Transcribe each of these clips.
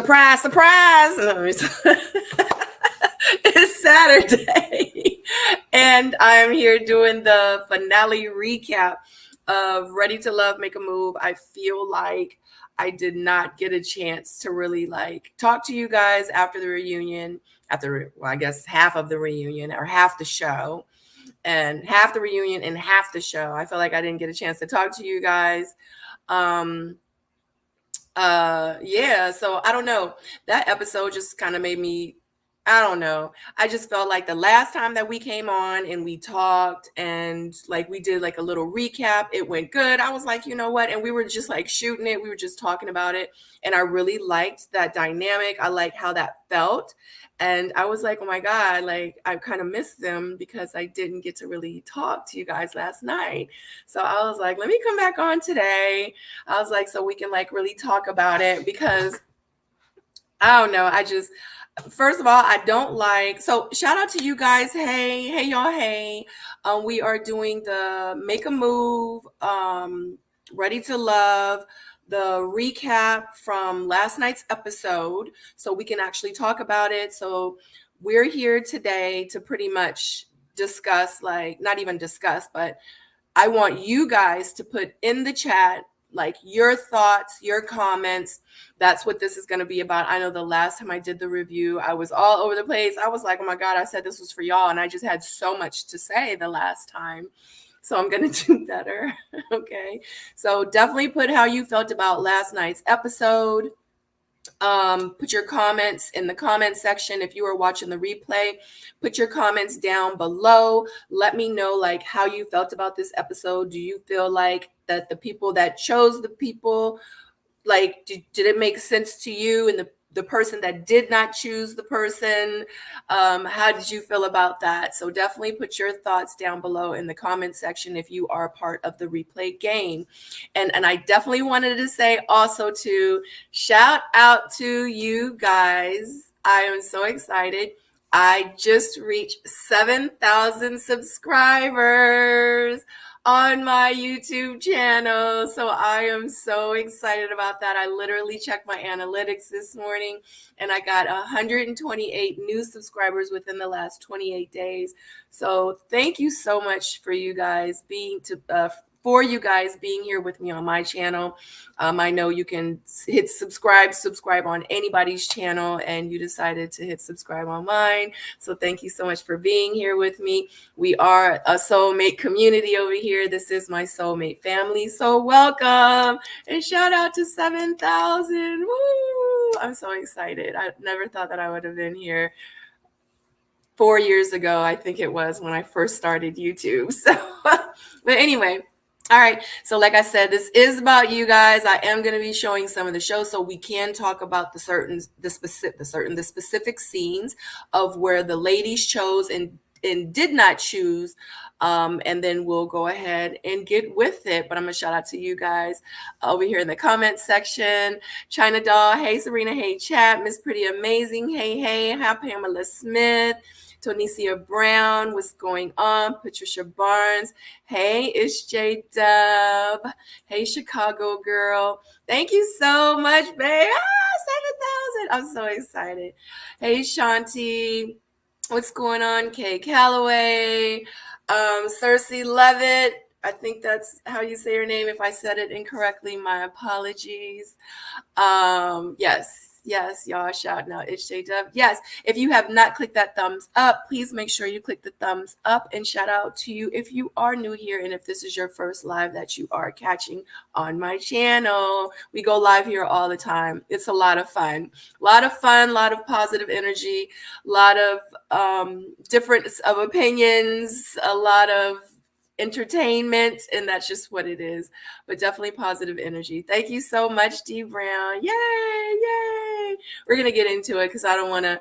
Surprise, surprise. It's Saturday, and I'm here doing the finale recap of Ready to Love, Make a Move. I feel like I did not get a chance to really talk to you guys after the reunion, I guess half of the reunion or half the show, and half the reunion and half the show. I feel like I didn't get a chance to talk to you guys. Yeah, so I don't know. That episode just kind of made me, I don't know. I just felt like the last time that we came on and we talked and we did a little recap, it went good. I was like, you know what? And we were just shooting it. We were just talking about it. And I really liked that dynamic. I liked how that felt. And I was like, oh my God, I kind of missed them because I didn't get to really talk to you guys last night. So I was like, let me come back on today. I was like, so we can really talk about it because I don't know. First of all, I don't so shout out to you guys. Hey, y'all. Hey, we are doing the Make a Move, Ready to Love, the recap from last night's episode, so we can actually talk about it. So we're here today to pretty much discuss, not even discuss, but I want you guys to put in the chat your thoughts, your comments. That's what this is going to be about. I know the last time I did the review, I was all over the place. I was like, oh my God, I said this was for y'all. And I just had so much to say the last time. So I'm going to do better. Okay. So definitely put how you felt about last night's episode. Put your comments in the comment section. If you are watching the replay, put your comments down below. Let me know how you felt about this episode. Do you feel like that the people that chose the people, did it make sense to you? And the person that did not choose the person, how did you feel about that? So definitely put your thoughts down below in the comment section if you are part of the replay game. And I definitely wanted to say also to shout out to you guys. I am so excited. I just reached 7,000 subscribers on my YouTube channel. So I am so excited about that. I literally checked my analytics this morning and I got 128 new subscribers within the last 28 days. So thank you so much for you guys being here with me on my channel. I know you can hit subscribe on anybody's channel, and you decided to hit subscribe on mine. So thank you so much for being here with me. We are a soulmate community over here. This is my soulmate family. So welcome and shout out to 7,000. Woo! I'm so excited. I never thought that I would have been here 4 years ago. I think it was when I first started YouTube. So, but anyway. All right. So like I said, this is about you guys. I am going to be showing some of the show so we can talk about the specific scenes of where the ladies chose and did not choose. And then we'll go ahead and get with it. But I'm going to shout out to you guys over here in the comments section. China Doll. Hey, Serena. Hey, chat. Miss Pretty Amazing. Hey. Hi, Pamela Smith. Tonicia Brown, what's going on? Patricia Barnes. Hey, it's J Dub. Hey, Chicago girl. Thank you so much, babe. 7,000. I'm so excited. Hey, Shanti. What's going on? Kay Calloway. Cersei Levitt. I think that's how you say her name. If I said it incorrectly, my apologies. Yes, y'all shouting out. It's J-Dub. Yes, if you have not clicked that thumbs up, please make sure you click the thumbs up, and shout out to you if you are new here and if this is your first live that you are catching on my channel. We go live here all the time. It's a lot of fun, a lot of positive energy, a lot of difference of opinions, a lot of entertainment, and that's just what it is. But definitely positive energy. Thank you so much, D Brown. Yay. We're gonna get into it because I don't want to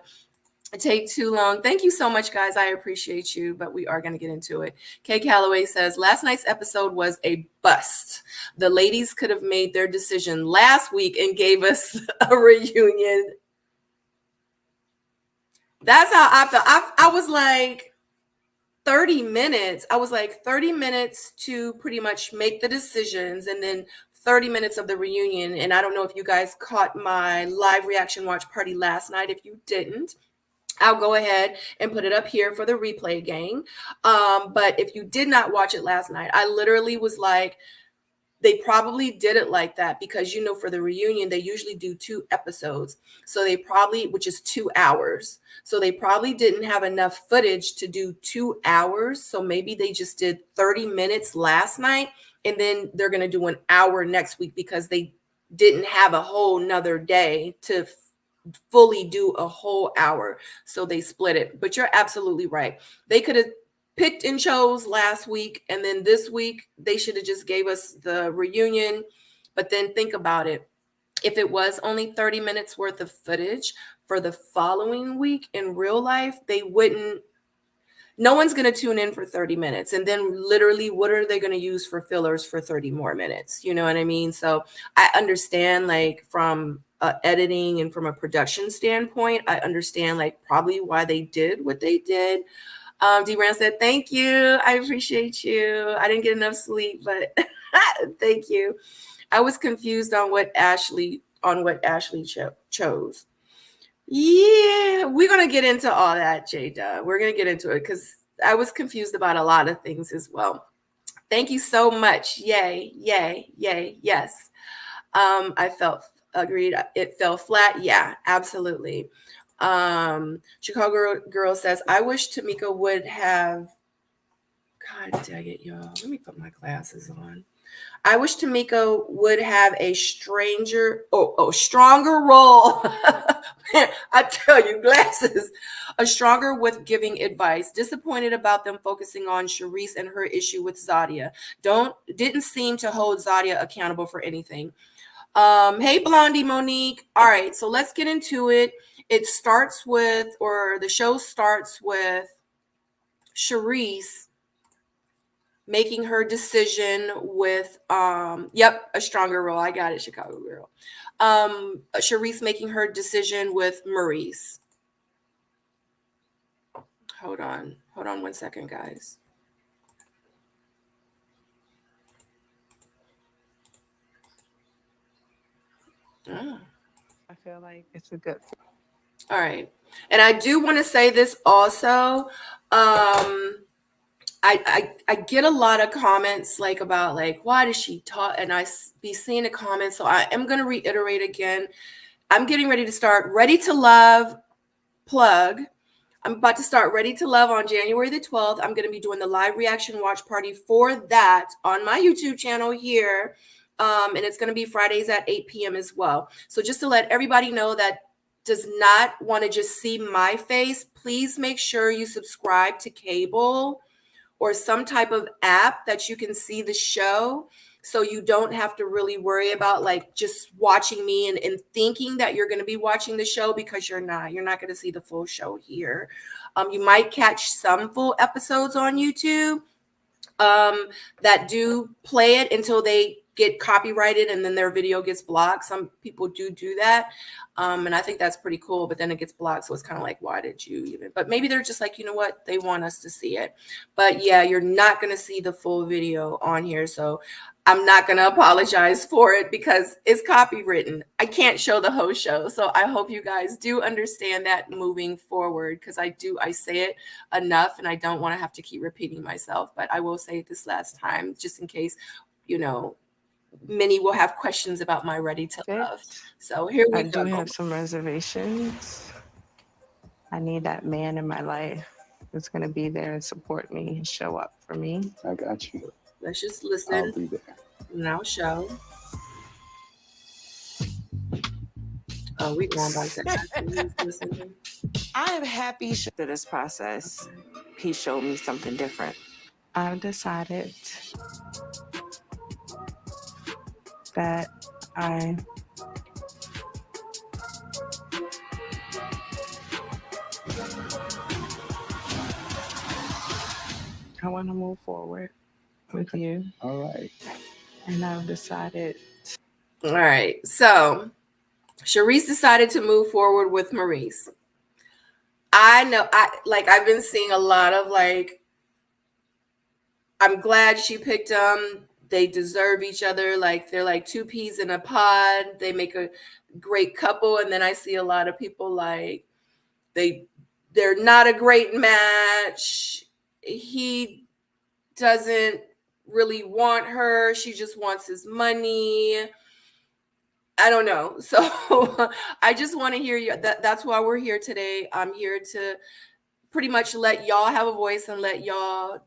take too long. Thank you so much, guys. I appreciate you, but we are going to get into it. Kay Calloway says, last night's episode was a bust. The ladies could have made their decision last week and gave us a reunion. That's how I felt. I was like 30 minutes. I was like 30 minutes to pretty much make the decisions and then 30 minutes of the reunion. And I don't know if you guys caught my live reaction watch party last night. If you didn't, I'll go ahead and put it up here for the replay gang. But if you did not watch it last night, I literally was like, they probably did it like that because, you know, for the reunion, they usually do 2 episodes. So they probably, which is 2 hours. So they probably didn't have enough footage to do 2 hours. So maybe they just did 30 minutes last night. And then they're going to do an hour next week because they didn't have a whole nother day to fully do a whole hour. So they split it. But you're absolutely right. They could have picked and chose last week, and then this week they should have just gave us the reunion. But then think about it. If it was only 30 minutes worth of footage for the following week in real life, they wouldn't, no one's going to tune in for 30 minutes. And then literally, what are they going to use for fillers for 30 more minutes? You know what I mean? So I understand, like, from editing and from a production standpoint, I understand like probably why they did what they did. D-Ran said, thank you. I appreciate you. I didn't get enough sleep, but thank you. I was confused on what Ashley chose. Yeah, we're going to get into all that, Jada. We're going to get into it because I was confused about a lot of things as well. Thank you so much. Yay, yay, yay. Yes. I felt agreed. It fell flat. Yeah, absolutely. Chicago Girl says, I wish Tamika would have, God dang it, y'all. Let me put my glasses on. I wish Tamika would have a stronger role. I tell you, glasses, a stronger with giving advice. Disappointed about them focusing on Charisse and her issue with Zadia. Didn't seem to hold Zadia accountable for anything. Hey, Blondie Monique. All right, so let's get into it. The show starts with Charisse making her decision with, a stronger role. I got it, Chicago Girl. Charisse making her decision with Maurice. Hold on 1 second, guys. Oh. I feel like it's a good. All right. And I do want to say this also. I get a lot of comments like about like, why does she talk? And I be seeing the comments. So I am going to reiterate again. I'm getting ready to start Ready to Love plug. I'm about to start Ready to Love on January the 12th. I'm going to be doing the live reaction watch party for that on my YouTube channel here. And it's going to be Fridays at 8 p.m. as well. So just to let everybody know that does not want to just see my face, please make sure you subscribe to cable or some type of app that you can see the show, so you don't have to really worry about like just watching me and thinking that you're going to be watching the show, because you're not going to see the full show here. You might catch some full episodes on YouTube that do play it until they get copyrighted and then their video gets blocked. Some people do that. And I think that's pretty cool, but then it gets blocked. So it's kind of like, why did you even, but maybe they're just like, you know what? They want us to see it, but yeah, you're not going to see the full video on here. So I'm not going to apologize for it because it's copywritten. I can't show the whole show. So I hope you guys do understand that moving forward, because I say it enough and I don't want to have to keep repeating myself, but I will say it this last time, just in case, you know, many will have questions about my Ready to Love. So here we go. I do have some reservations. I need that man in my life that's going to be there and support me and show up for me. I got you. Let's just listen. I'll be there. And I'll show. Oh, we going by second. I am happy through this process. He showed me something different. I've decided that I want to move forward with you. All right. And I've decided. All right. So Charisse decided to move forward with Maurice. I know I've been seeing a lot of like, I'm glad she picked him. they deserve each other. Like they're like two peas in a pod. They make a great couple. And then I see a lot of people like they're not a great match. He doesn't really want her. She just wants his money. I don't know. So I just want to hear you. That's why we're here today. I'm here to pretty much let y'all have a voice and let y'all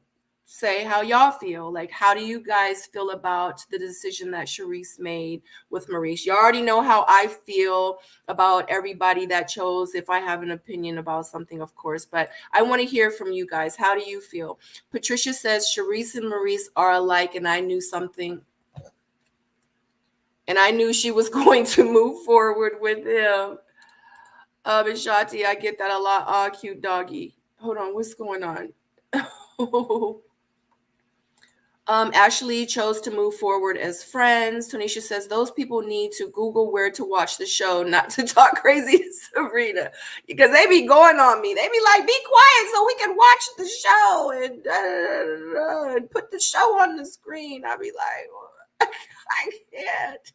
say how y'all feel. Like, how do you guys feel about the decision that Charisse made with Maurice? You already know how I feel about everybody that chose, if I have an opinion about something, of course, but I want to hear from you guys. How do you feel? Patricia says Charisse and Maurice are alike, and I knew something. And I knew she was going to move forward with him. Bishati, I get that a lot. Ah, cute doggy. Hold on, what's going on? Ashley chose to move forward as friends. Tanisha says those people need to Google where to watch the show, not to talk crazy to Sabrina, because they be going on me. They be like, be quiet so we can watch the show and put the show on the screen. I be like, I can't.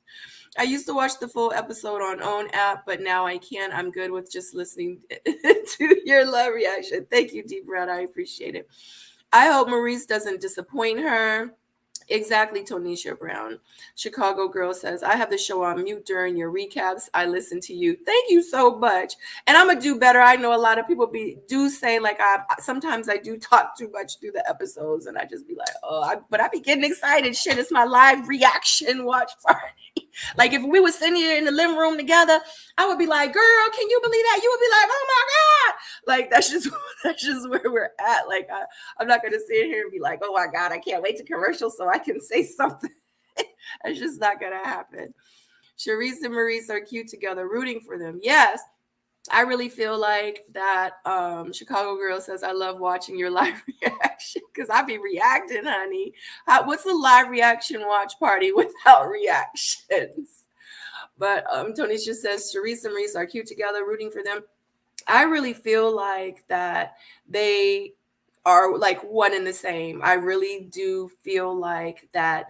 I used to watch the full episode on OWN app, but now I can't. I'm good with just listening to your love reaction. Thank you, Deep Red. I appreciate it. I hope Maurice doesn't disappoint her. Exactly, Tonisha Brown. Chicago Girl says, I have the show on mute during your recaps. I listen to you. Thank you so much. And I'm going to do better. I know a lot of people do say, like, sometimes I do talk too much through the episodes, and I just be like, but I be getting excited. Shit, it's my live reaction watch party. Like, if we were sitting here in the living room together, I would be like, girl, can you believe that? You would be like, oh my God. Like, that's just where we're at. Like, I'm not going to sit here and be like, oh my God, I can't wait to commercial so I can say something. That's just not going to happen. Charisse and Maurice are cute together, rooting for them. Yes. I really feel like that. Chicago Girl says, I love watching your live reaction because I be reacting, honey. What's the live reaction watch party without reactions? But Tonisha says, Charisse and Maurice are cute together, rooting for them. I really feel like that they are like one and the same. I really do feel like that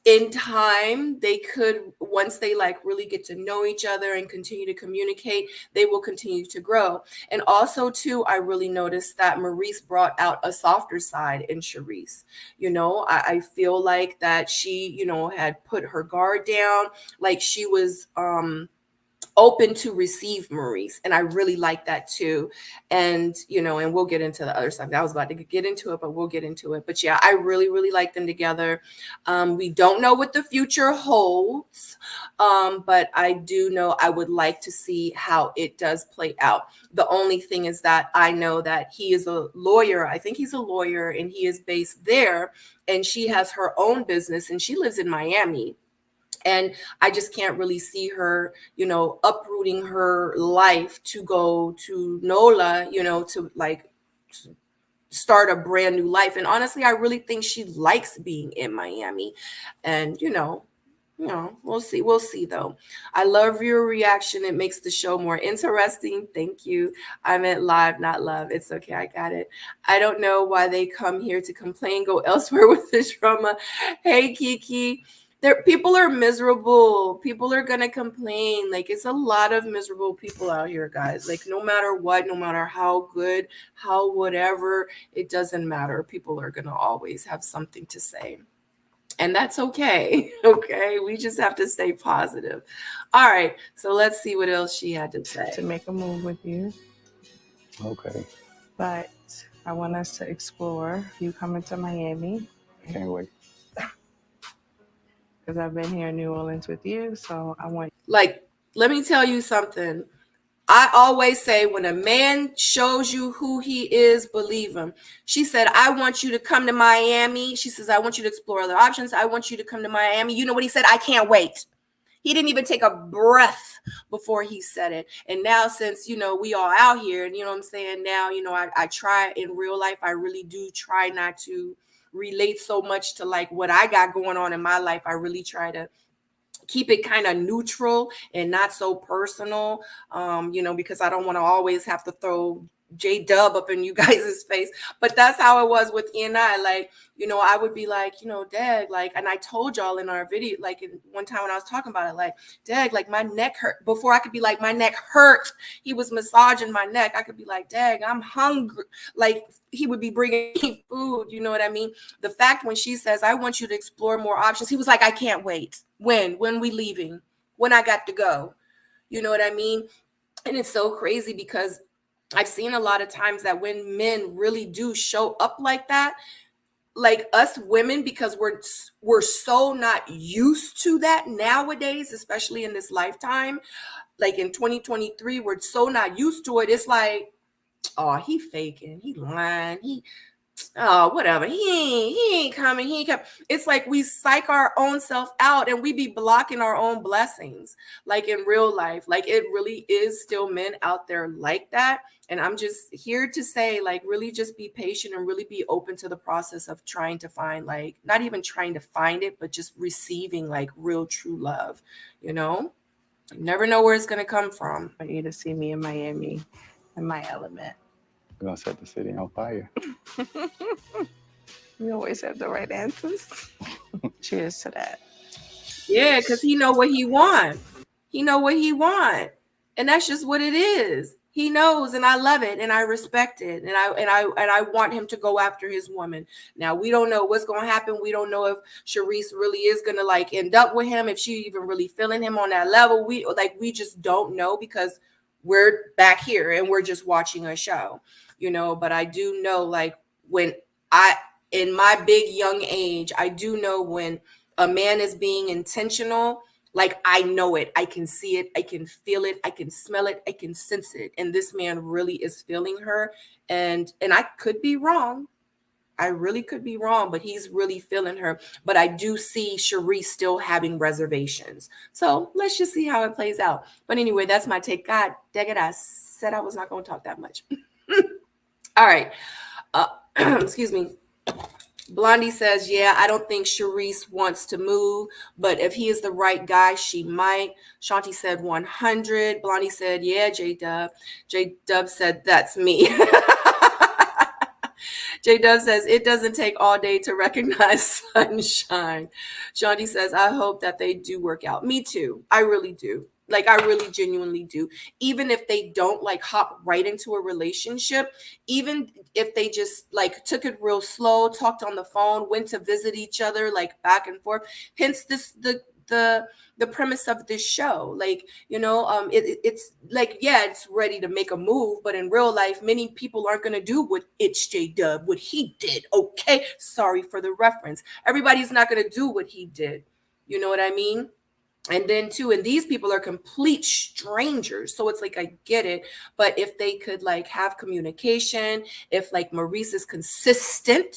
in time they could, once they like really get to know each other and continue to communicate, they will continue to grow. And also too, I really noticed that Maurice brought out a softer side in Charisse. You know, I feel like that she, you know, had put her guard down, like she was open to receive Maurice. And I really like that too. And, you know, and we'll get into the other stuff. I was about to get into it, but we'll get into it. But yeah, I really, really like them together. We don't know what the future holds, but I do know I would like to see how it does play out. The only thing is that I know that he is a lawyer. I think he's a lawyer and he is based there. And she has her own business and she lives in Miami. And I just can't really see her, you know, uprooting her life to go to NOLA, you know, to like start a brand new life. And honestly, I really think she likes being in Miami. And, you know, we'll see. We'll see, though. I love your reaction. It makes the show more interesting. Thank you. I meant live, not love. It's okay. I got it. I don't know why they come here to complain. Go elsewhere with this drama. Hey, Kiki. People are miserable. People are gonna complain. Like, it's a lot of miserable people out here, guys. Like, no matter what, no matter how good, how whatever, it doesn't matter. People are gonna always have something to say. And that's okay. Okay. We just have to stay positive. All right. So let's see what else she had to say. To make a move with you. Okay. But I want us to explore you coming to Miami. Can't wait. Because I've been here in New Orleans with you. So I want. Like, let me tell you something. I always say when a man shows you who he is, believe him. She said, I want you to come to Miami. She says, I want you to explore other options. I want you to come to Miami. You know what he said? I can't wait. He didn't even take a breath before he said it. And now since, you know, we all out here and, you know what I'm saying? Now, you know, I try in real life. I really do try not to relate so much to like what I got going on in my life. I really try to keep it kind of neutral and not so personal, you know, because I don't want to always have to throw J-Dub up in you guys' face. But that's how it was with E and I. Like, you know, I would be like, you know, Dag, like, and I told y'all in our video, like in one time when I was talking about it, like, Dag, like my neck hurt. Before I could be like, my neck hurt. He was massaging my neck. I could be like, Dag, I'm hungry. Like he would be bringing me food. You know what I mean? The fact when she says, I want you to explore more options. He was like, I can't wait. When we leaving? When I got to go? You know what I mean? And it's so crazy because I've seen a lot of times that when men really do show up like that, like us women, because we're so not used to that nowadays, especially in this lifetime, like in 2023, we're so not used to it. It's like, oh, he faking, he lying, oh, whatever. He ain't coming. He ain't coming. It's like we psych our own self out and we be blocking our own blessings. Like in real life, like it really is still men out there like that. And I'm just here to say, like, really just be patient and really be open to the process of trying to find, like, not even trying to find it, but just receiving like real true love. You know, you never know where it's going to come from. I want you to see me in Miami in my element. We're gonna set the city on fire. You always have the right answers. Cheers to that. Yeah, because he know what he want. He know what he want. And that's just what it is. He knows, and I love it, and I respect it, and I want him to go after his woman. Now we don't know what's gonna happen. We don't know if Charisse really is gonna like end up with him, if she even really feeling him on that level. We just don't know because we're back here and we're just watching a show, you know. But I do know, like, when in my big young age, I do know when a man is being intentional. Like, I know it, I can see it, I can feel it, I can smell it, I can sense it. And this man really is feeling her. And I could be wrong. I really could be wrong, but he's really feeling her. But I do see Charisse still having reservations. So let's just see how it plays out. But anyway, that's my take. God dang it, I said I was not going to talk that much. All right. Excuse me. Blondie says, yeah, I don't think Charisse wants to move, but if he is the right guy, she might. Shanti said 100. Blondie said, yeah, J-Dub. J-Dub said, that's me. J-Dub says, it doesn't take all day to recognize sunshine. Shanti says, I hope that they do work out. Me too. I really do. Like, I really genuinely do. Even if they don't like hop right into a relationship, even if they just like took it real slow, talked on the phone, went to visit each other, like back and forth. Hence the premise of this show. Like, you know, it's like, yeah, it's ready to make a move, but in real life, many people aren't going to do what it's J-Dub, what he did. Okay. Sorry for the reference. Everybody's not going to do what he did. You know what I mean? And then too, and these people are complete strangers. So it's like, I get it. But if they could like have communication, if like Maurice is consistent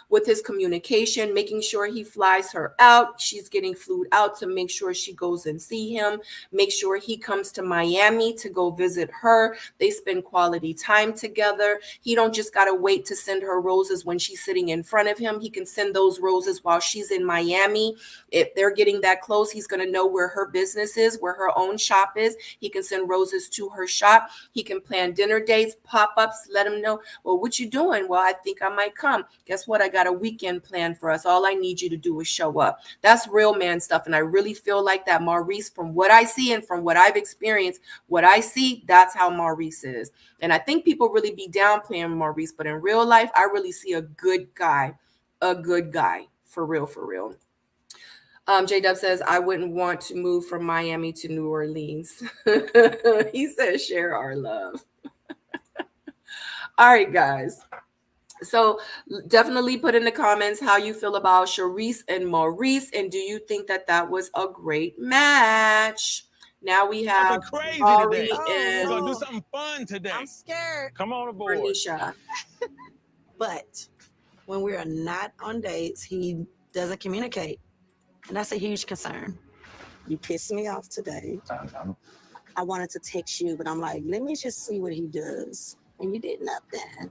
with his communication, making sure he flies her out, she's getting flew out to make sure she goes and see him, make sure he comes to Miami to go visit her. They spend quality time together. He don't just got to wait to send her roses when she's sitting in front of him. He can send those roses while she's in Miami. If they're getting that close, he's going to know where her business is, where her own shop is. He can send roses to her shop. He can plan dinner dates, pop-ups, let him know, well, what you doing? Well, I think I might come. Guess what? I got a weekend plan for us. All I need you to do is show up. That's real man stuff. And I really feel like that Maurice, from what I see and from what I've experienced, what I see, that's how Maurice is. And I think people really be downplaying Maurice, but in real life, I really see a good guy for real, for real. J-Dub says, I wouldn't want to move from Miami to New Orleans. He says, share our love. All right, guys. So definitely put in the comments how you feel about Charisse and Maurice, and do you think that that was a great match? Now we have crazy Ari today. and We're gonna do something fun today. I'm scared. Come on aboard. Bernicia. But when we are not on dates, he doesn't communicate. And that's a huge concern. You pissed me off today. I wanted to text you, but I'm like, let me just see what he does. And you did nothing.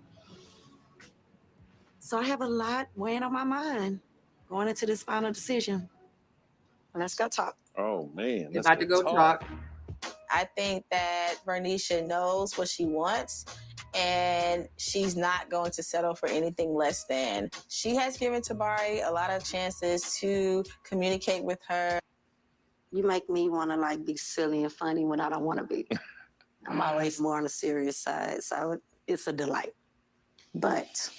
So I have a lot weighing on my mind going into this final decision. Let's go talk. Oh man, About to go talk. I think that Bernicia knows what she wants, and she's not going to settle for anything less than. She has given Tabari a lot of chances to communicate with her. You make me want to like be silly and funny when I don't want to be. I'm always more on the serious side, so it's a delight. But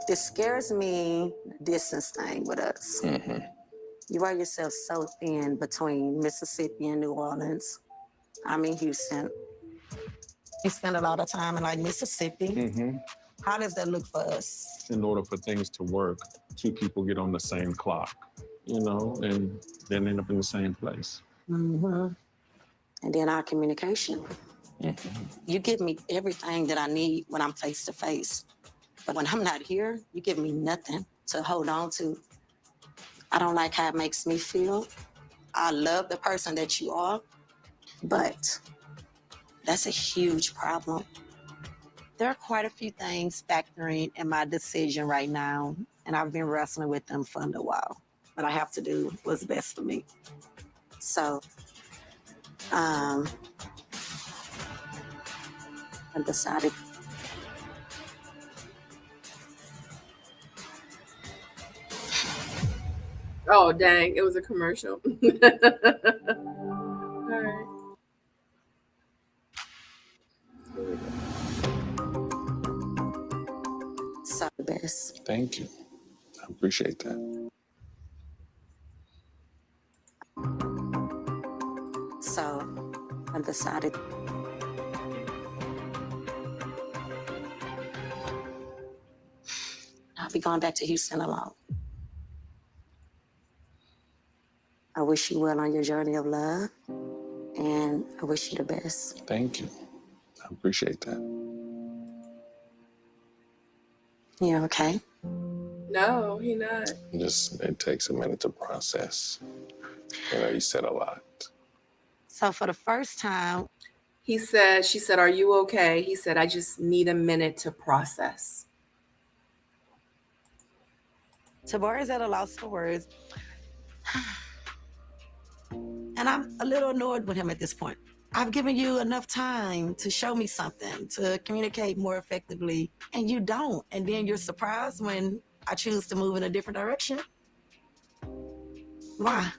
it scares me, the distance thing with us. Mm-hmm. You wear yourself so thin between Mississippi and New Orleans. I'm in Houston. We spend a lot of time in like Mississippi. Mm-hmm. How does that look for us? In order for things to work, two people get on the same clock, you know, and then end up in the same place. Mm-hmm. And then our communication. Mm-hmm. You give me everything that I need when I'm face to face. But when I'm not here, you give me nothing to hold on to. I don't like how it makes me feel. I love the person that you are, but that's a huge problem. There are quite a few things factoring in my decision right now, and I've been wrestling with them for a little while. But I have to do what's best for me. So, I decided. Oh, dang. It was a commercial. All right. So the best. Thank you. I appreciate that. So I decided. I'll be going back to Houston alone. I wish you well on your journey of love, and I wish you the best. Thank you. I appreciate that. You okay? No, he not. Just, it takes a minute to process. You know, you said a lot. So for the first time, She said, are you okay? He said, I just need a minute to process. Tabari's at a loss for words. And I'm a little annoyed with him at this point. I've given you enough time to show me something, to communicate more effectively, and you don't. And then you're surprised when I choose to move in a different direction. Why?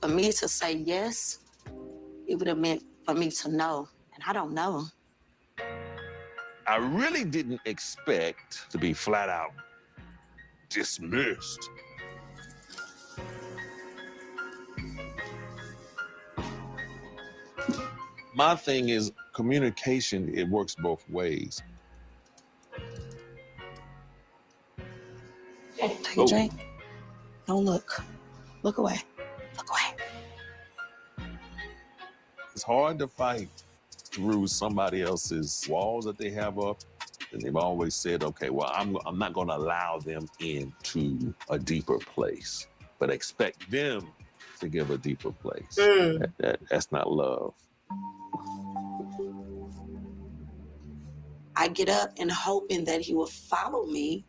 For me to say yes, it would have meant for me to know, and I don't know. I really didn't expect to be flat out dismissed. My thing is communication, it works both ways. Take a drink. Don't look. Look away. Look away. It's hard to fight through somebody else's walls that they have up. And they've always said, okay, well, I'm not going to allow them into a deeper place, but expect them to give a deeper place. That's not love. I get up and hoping that he will follow me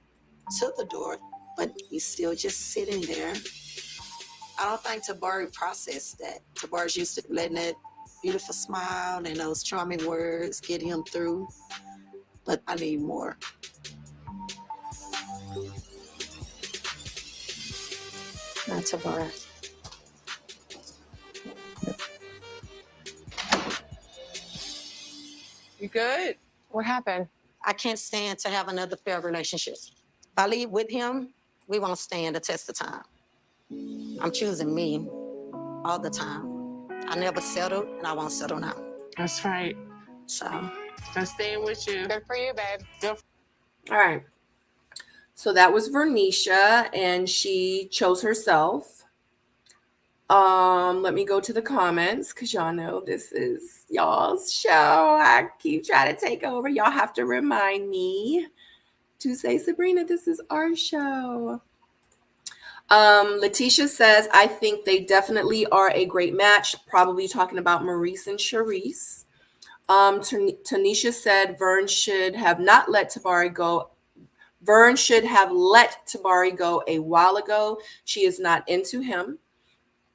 to the door, but he's still just sitting there. I don't think Tabari processed that. Tabari's used to letting that beautiful smile and those charming words get him through, but I need more. Not Tabari. You good? What happened? I can't stand to have another failed relationship. If I leave with him, we won't stand the test of time. I'm choosing me all the time. I never settled, and I won't settle now. That's right. So I'm staying with you. Good for you, babe. Good. All right. So that was Vernisha, and she chose herself. Let me go to the comments because y'all know this is y'all's show. I keep trying to take over. Y'all have to remind me to say, Sabrina, this is our show. Letitia says, I think they definitely are a great match. Probably talking about Maurice and Charisse. Tanisha said Vern should have not let Tabari go. Vern should have let Tabari go a while ago. She is not into him.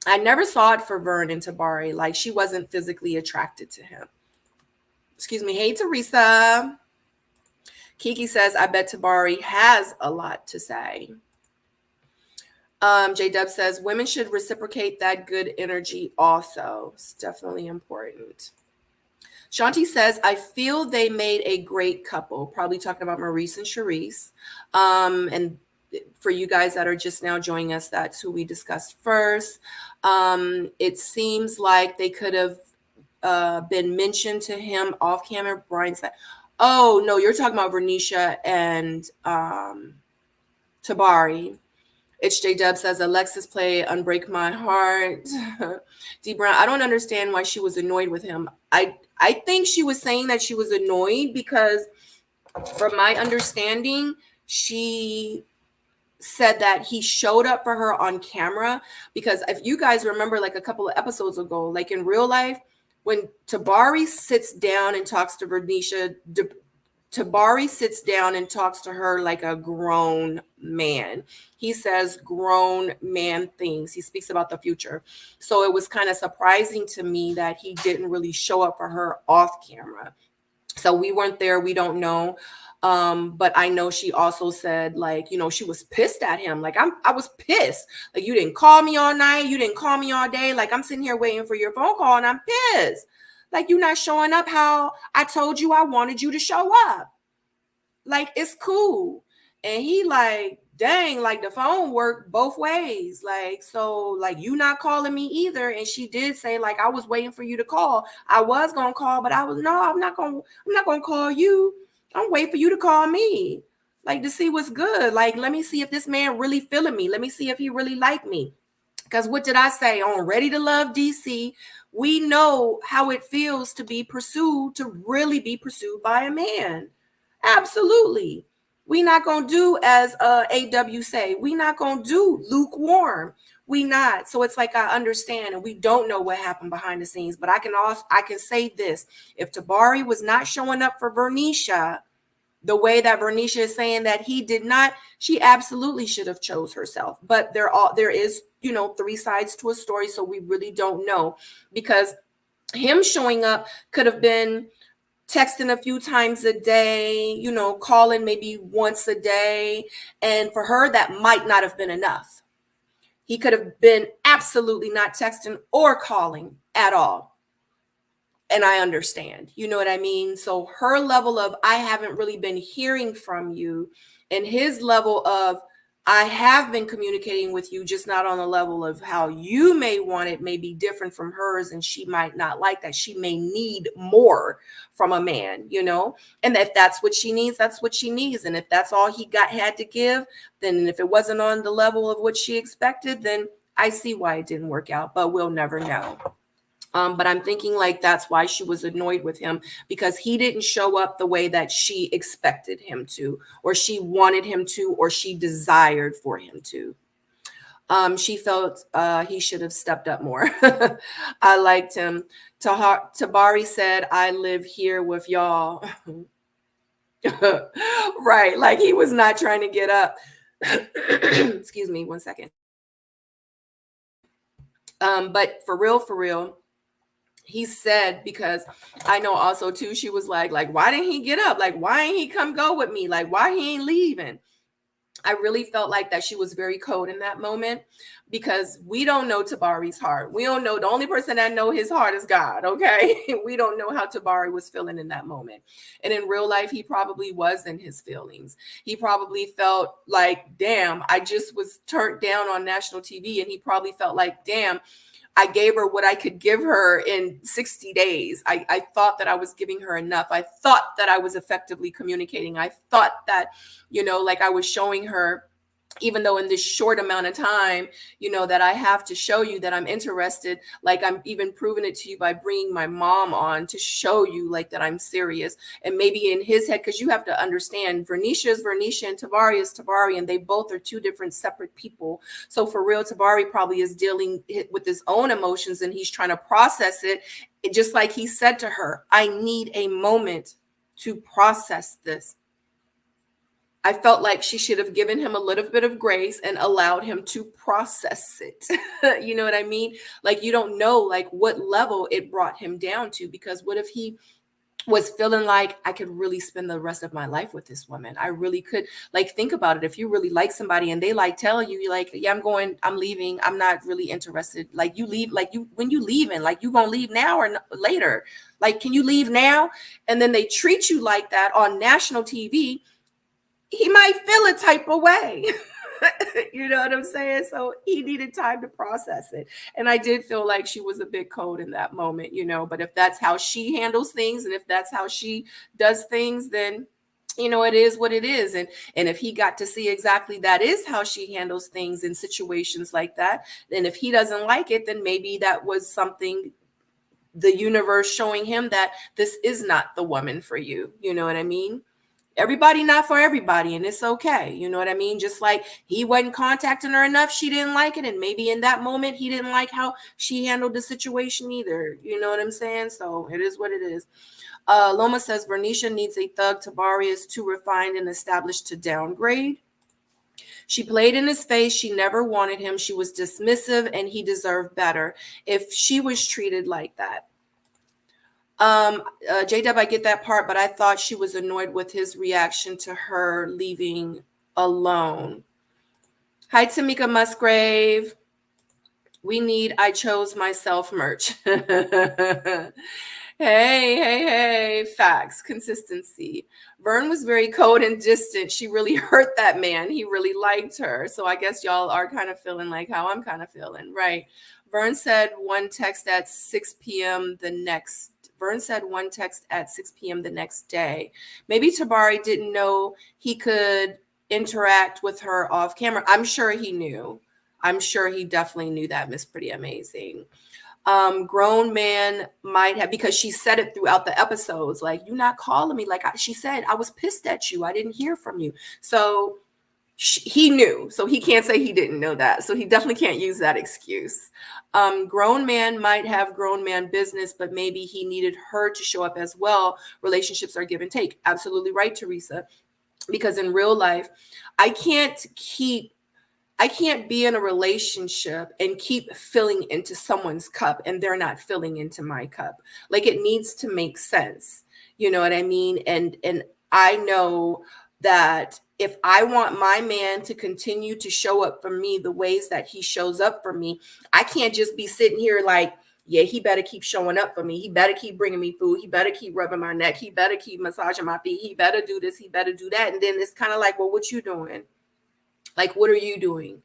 I never saw it for Vern and Tabari. Like, she wasn't physically attracted to him. Excuse me. Hey, Teresa. Kiki says, I bet Tabari has a lot to say. J-Dub says, women should reciprocate that good energy also. It's definitely important. Shanti says, I feel they made a great couple. Probably talking about Maurice and Charisse. And for you guys that are just now joining us, that's who we discussed first. It seems like they could have been mentioned to him off camera. Brian said, oh, no, you're talking about Vernisha and Tabari. It's J-Dub says, Alexis play Unbreak My Heart. D. Brown, I don't understand why she was annoyed with him. I think she was saying that she was annoyed because from my understanding, she said that he showed up for her on camera because if you guys remember like a couple of episodes ago, like in real life, when Tabari sits down and talks to Vernisha, Tabari sits down and talks to her like a grown man. He says grown man things. He speaks about the future. So it was kind of surprising to me that he didn't really show up for her off camera. So we weren't there. We don't know. But I know she also said, like, you know, she was pissed at him. Like, I was pissed. Like, you didn't call me all night. You didn't call me all day. Like, I'm sitting here waiting for your phone call and I'm pissed. Like, you're not showing up how I told you I wanted you to show up. Like, it's cool. And he like, dang, like the phone worked both ways. Like, so like you not calling me either. And she did say, like, I was waiting for you to call. I was gonna call, but I'm not gonna call you. I'm waiting for you to call me. Like to see what's good. Like, let me see if this man really feeling me. Let me see if he really like me. Because what did I say on Ready to Love DC? We know how it feels to be pursued, to really be pursued by a man. Absolutely. We not going to do as AW say. We not going to do lukewarm. We not. So it's like I understand and we don't know what happened behind the scenes. But I can say this. If Tabari was not showing up for Vernisha the way that Vernisha is saying that he did not, she absolutely should have chose herself. But there is, you know, three sides to a story. So we really don't know because him showing up could have been texting a few times a day, you know, calling maybe once a day. And for her, that might not have been enough. He could have been absolutely not texting or calling at all. And I understand, you know what I mean? So her level of, I haven't really been hearing from you, and his level of, I have been communicating with you, just not on the level of how you may want it, may be different from hers. And she might not like that. She may need more from a man, you know, and if that's what she needs, that's what she needs. And if that's all he had to give, then if it wasn't on the level of what she expected, then I see why it didn't work out, but we'll never know. But I'm thinking like that's why she was annoyed with him, because he didn't show up the way that she expected him to, or she wanted him to, or she desired for him to. She felt he should have stepped up more. I liked him. Tabari said, I live here with y'all. Right. Like he was not trying to get up. Excuse me 1 second. But for real, he said, because I know also too, she was like, why didn't he get up? Like, why ain't he come go with me? Like, why he ain't leaving? I really felt like that she was very cold in that moment, because we don't know Tabari's heart. We don't know. The only person that know his heart is God. Okay. We don't know how Tabari was feeling in that moment. And in real life, he probably was in his feelings. He probably felt like, damn, I just was turned down on national TV. And he probably felt like, damn, I gave her what I could give her in 60 days. I thought that I was giving her enough. I thought that I was effectively communicating. I thought that, you know, like I was showing her, even though in this short amount of time, you know, that I have to show you that I'm interested. Like I'm even proving it to you by bringing my mom on to show you like that I'm serious. And maybe in his head, because you have to understand, Vernisha is Vernisha and Tabari is Tabari, and they both are two different separate people. So for real, Tabari probably is dealing with his own emotions and he's trying to process it. Just like he said to her, I need a moment to process this. I felt like she should have given him a little bit of grace and allowed him to process it. You know what I mean? Like, you don't know like what level it brought him down to, because what if he was feeling like I could really spend the rest of my life with this woman. I really could. Like, think about it. If you really like somebody and they like tell you, you're like, yeah, I'm leaving. I'm not really interested. Like, you leave, like, when you leaving, like, you gonna leave now or later? Like, can you leave now? And then they treat you like that on national TV. He might feel a type of way. You know what I'm saying? So he needed time to process it. And I did feel like she was a bit cold in that moment, but if that's how she handles things and if that's how she does things, then it is what it is. And if he got to see exactly that is how she handles things in situations like that, then if he doesn't like it, then maybe that was something, the universe showing him that this is not the woman for you. You know what I mean? Everybody not for everybody, and it's okay. You know what I mean? Just like he wasn't contacting her enough, she didn't like it, and maybe in that moment he didn't like how she handled the situation either. You know what I'm saying? So it is what it is. Loma says Vernisha needs a thug. Tabari is too refined and established to downgrade. She played in his face. She never wanted him. She was dismissive, and he deserved better if she was treated like that. J-Dub, I get that part, but I thought she was annoyed with his reaction to her leaving alone. Hi, Tamika Musgrave. We need I Chose Myself merch. Hey. Facts, consistency. Vern was very cold and distant. She really hurt that man. He really liked her. So I guess y'all are kind of feeling like how I'm kind of feeling, right? Vern said one text at 6 p.m. Vern said one text at 6 p.m. the next day. Maybe Tabari didn't know he could interact with her off camera. I'm sure he knew. I'm sure he definitely knew that, Miss Pretty Amazing. Grown man might have, because she said it throughout the episodes, like, you're not calling me. Like she said, I was pissed at you. I didn't hear from you. So he knew. So he can't say he didn't know that. So he definitely can't use that excuse. Grown man might have grown man business, but maybe he needed her to show up as well. Relationships are give and take. Absolutely right, Teresa. Because in real life, I can't be in a relationship and keep filling into someone's cup and they're not filling into my cup. Like, it needs to make sense. You know what I mean? And I know that if I want my man to continue to show up for me the ways that he shows up for me, I can't just be sitting here like, yeah, he better keep showing up for me. He better keep bringing me food. He better keep rubbing my neck. He better keep massaging my feet. He better do this. He better do that. And then it's kind of like, well, what you doing? Like, what are you doing?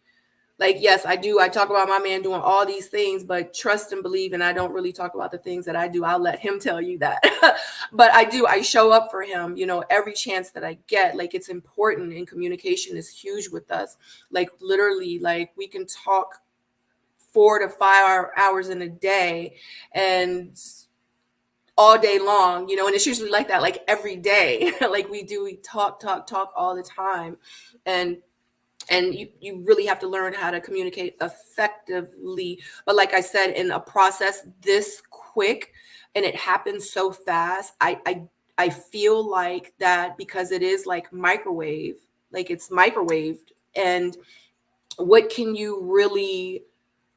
Like, yes, I do. I talk about my man doing all these things, but trust and believe, and I don't really talk about the things that I do. I'll let him tell you that. But I do. I show up for him, every chance that I get. Like, it's important, and communication is huge with us. Like, literally, like, we can talk 4 to 5 hours in a day and all day long, and it's usually like that, like every day. Like we talk all the time. And you really have to learn how to communicate effectively. But like I said, in a process this quick and it happens so fast, I feel like that because it is like microwave, like it's microwaved. And what can you really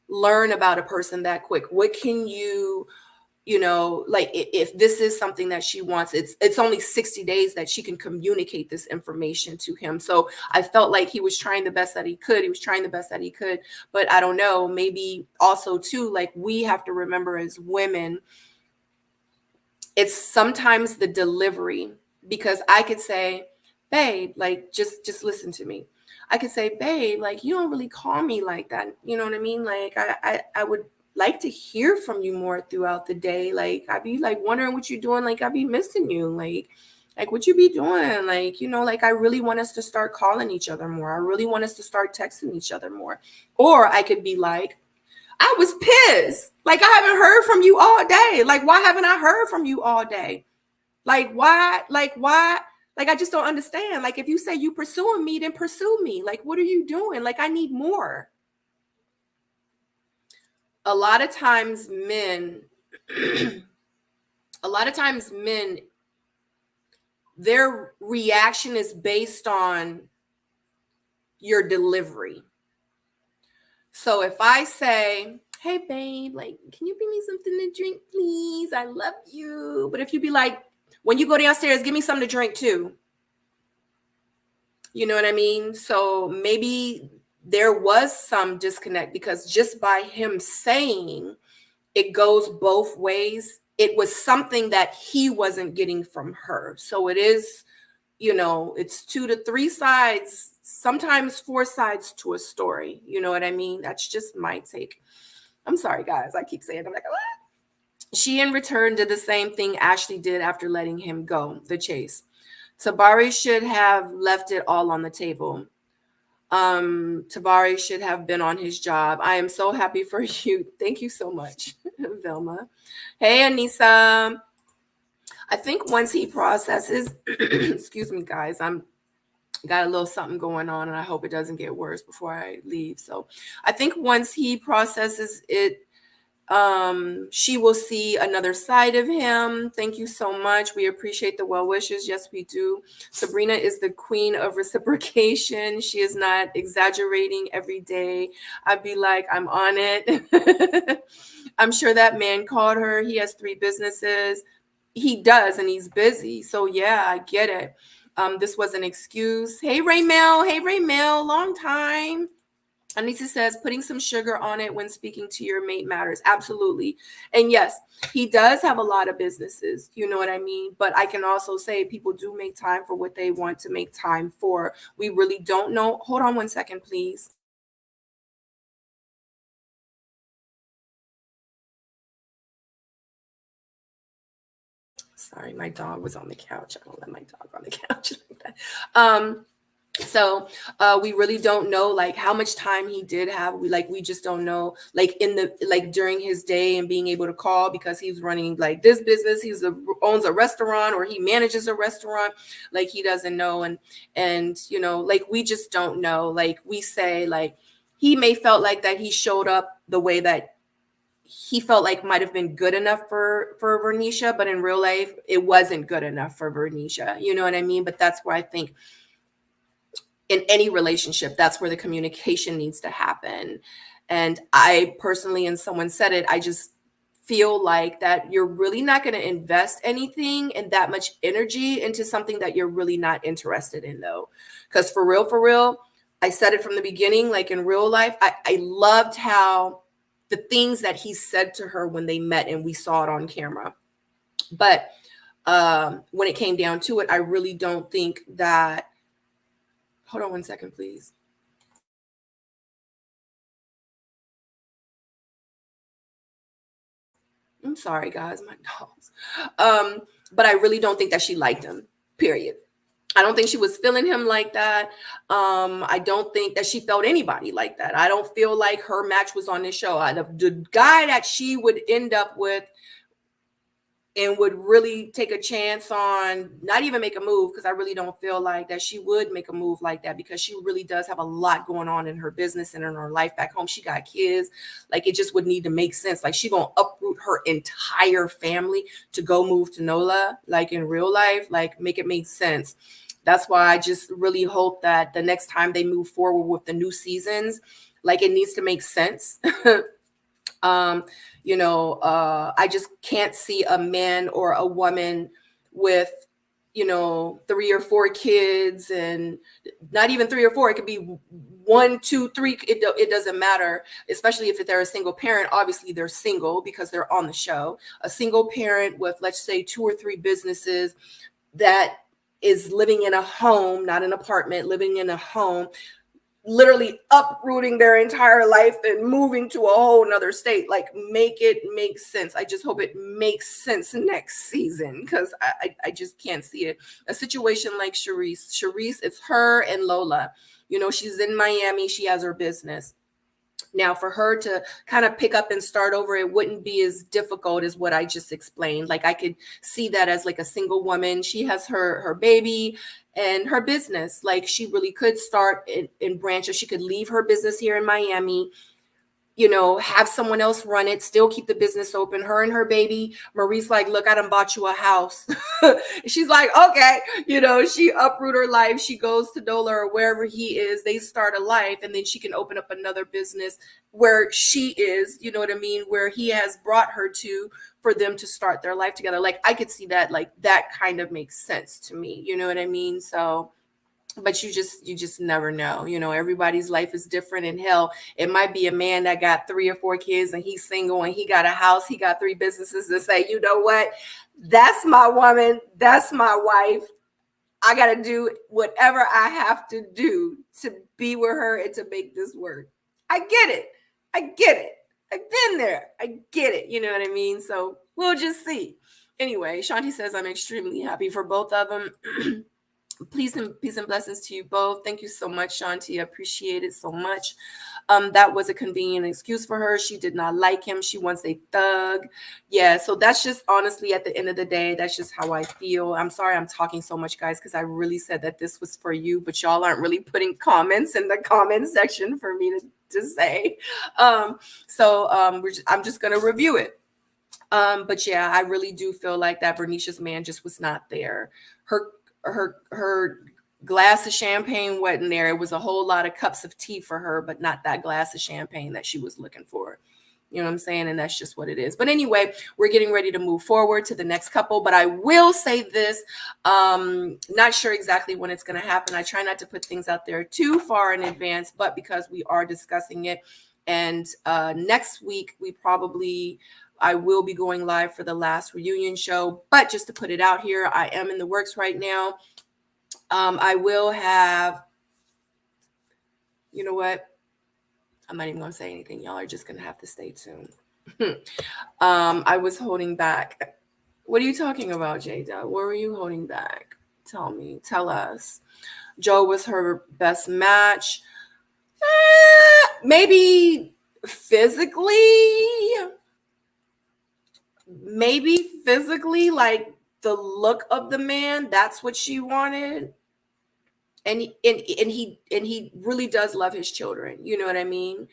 learn about a person that quick? What can you like, if this is something that she wants, it's only 60 days that she can communicate this information to him. So I felt like he was trying the best that he could. But I don't know, maybe also too, like, we have to remember as women, it's sometimes the delivery, because I could say, babe, like, just listen to me. I could say, babe, like, you don't really call me like that. You know what I mean? Like, I would like to hear from you more throughout the day. Like, I'd be like wondering what you're doing. Like, I'd be missing you. Like what you be doing? Like, like, I really want us to start calling each other more. I really want us to start texting each other more. Or I could be like, I was pissed. Like, I haven't heard from you all day. Like, why haven't I heard from you all day? Like, why? Like, I just don't understand. Like, if you say you pursuing me, then pursue me. Like, what are you doing? Like, I need more. A lot of times men, their reaction is based on your delivery. So if I say, hey, babe, like, can you bring me something to drink, please? I love you. But if you be like, when you go downstairs, give me something to drink too. You know what I mean? So maybe there was some disconnect, because just by him saying it goes both ways, it was something that he wasn't getting from her. So it is, you know, it's 2 to 3 sides, sometimes 4 sides to a story. You know what I mean? That's just my take. I'm sorry, guys. I keep saying, I'm like, what? She in return did the same thing Ashley did after letting him go, the chase. Tabari should have left it all on the table. Tabari should have been on his job. I am so happy for you. Thank you so much, Velma. Hey, Anissa. I think once he processes, excuse me, guys, I'm got a little something going on, and I hope it doesn't get worse before I leave. So I think once he processes it, she will see another side of him. Thank you so much. We appreciate the well wishes. Yes, we do. Sabrina is the queen of reciprocation. She is not exaggerating every day. I'd be like, I'm on it. I'm sure that man called her. He has 3 businesses. He does, and he's busy. So yeah, I get it. This was an excuse. Hey, Raymel. Hey, Raymel. Long time. Anissa says, putting some sugar on it when speaking to your mate matters. Absolutely. And yes, he does have a lot of businesses. You know what I mean? But I can also say people do make time for what they want to make time for. We really don't know. Hold on one second, please. Sorry, my dog was on the couch. I don't let my dog on the couch like that. So we really don't know like how much time he did have. We just don't know, like in the during his day and being able to call, because he's running like this business. Owns a restaurant, or he manages a restaurant. Like he doesn't know, and you know, like we just don't know. Like we say, like he may felt like that he showed up the way that he felt like might have been good enough for Vernisha, but in real life it wasn't good enough for Vernisha. You know what I mean? But that's where I think in any relationship, that's where the communication needs to happen. And I personally, and someone said it, I just feel like that you're really not going to invest anything and that much energy into something that you're really not interested in, though. Because for real, I said it from the beginning, like in real life, I loved how the things that he said to her when they met and we saw it on camera. But when it came down to it, I really don't think that. Hold on one second, please. I'm sorry, guys, my dogs. But I really don't think that she liked him, period. I don't think she was feeling him like that. I don't think that she felt anybody like that. I don't feel like her match was on this show. The guy that she would end up with and would really take a chance on, not even make a move, because I really don't feel like that she would make a move like that, because she really does have a lot going on in her business and in her life back home. She got kids. Like it just would need to make sense. Like she gonna uproot her entire family to go move to NOLA, like in real life, like make it make sense. That's why I just really hope that the next time they move forward with the new seasons, like it needs to make sense. I just can't see a man or a woman with, 3 or 4 kids, and not even 3 or 4. It could be 1, 2, 3. It doesn't matter, especially if they're a single parent. Obviously, they're single because they're on the show. A single parent with, let's say, 2 or 3 businesses that is living in a home, not an apartment, living in a home, literally uprooting their entire life and moving to a whole nother state. Like make it make sense. I just hope it makes sense next season, because I just can't see it. A situation like Charisse, it's her and Lola. She's in Miami. She has her business. Now, for her to kind of pick up and start over, it wouldn't be as difficult as what I just explained. Like I could see that as like a single woman. She has her baby and her business. Like she really could start in branches. She could leave her business here in Miami, have someone else run it, still keep the business open. Her and her baby, Marie's like, look, I done bought you a house. She's like, okay. She uproot her life. She goes to NOLA or wherever he is. They start a life, and then she can open up another business where she is, you know what I mean? Where he has brought her to, for them to start their life together. Like I could see that, like that kind of makes sense to me. You know what I mean? So, but you just never know. You know, everybody's life is different, and hell, it might be a man that got 3 or 4 kids and he's single and he got a house, he got 3 businesses, to say, you know what, that's my woman, that's my wife. I got to do whatever I have to do to be with her and to make this work. I get it. I've been there. I get it. You know what I mean? So we'll just see. Anyway, Shanti says, I'm extremely happy for both of them. Peace and blessings to you both. Thank you so much, Shanti. I appreciate it so much. That was a convenient excuse for her. She did not like him. She wants a thug. Yeah, so that's just honestly at the end of the day, that's just how I feel. I'm sorry I'm talking so much, guys, because I really said that this was for you, but y'all aren't really putting comments in the comment section for me to say. I'm just gonna review it. But yeah, I really do feel like that Vernicia's man just was not there. Her glass of champagne wasn't there. It was a whole lot of cups of tea for her, but not that glass of champagne that she was looking for. You know what I'm saying? And that's just what it is. But anyway, we're getting ready to move forward to the next couple. But I will say this, not sure exactly when it's going to happen. I try not to put things out there too far in advance, but because we are discussing it. And next week, I will be going live for the last reunion show, but just to put it out here, I am in the works right now. I will have, you know what? I'm not even going to say anything. Y'all are just going to have to stay tuned. I was holding back. What are you talking about, Jada? What were you holding back? Tell us. Joe was her best match. Maybe physically, like the look of the man, that's what she wanted. And he really does love his children, you know what I mean?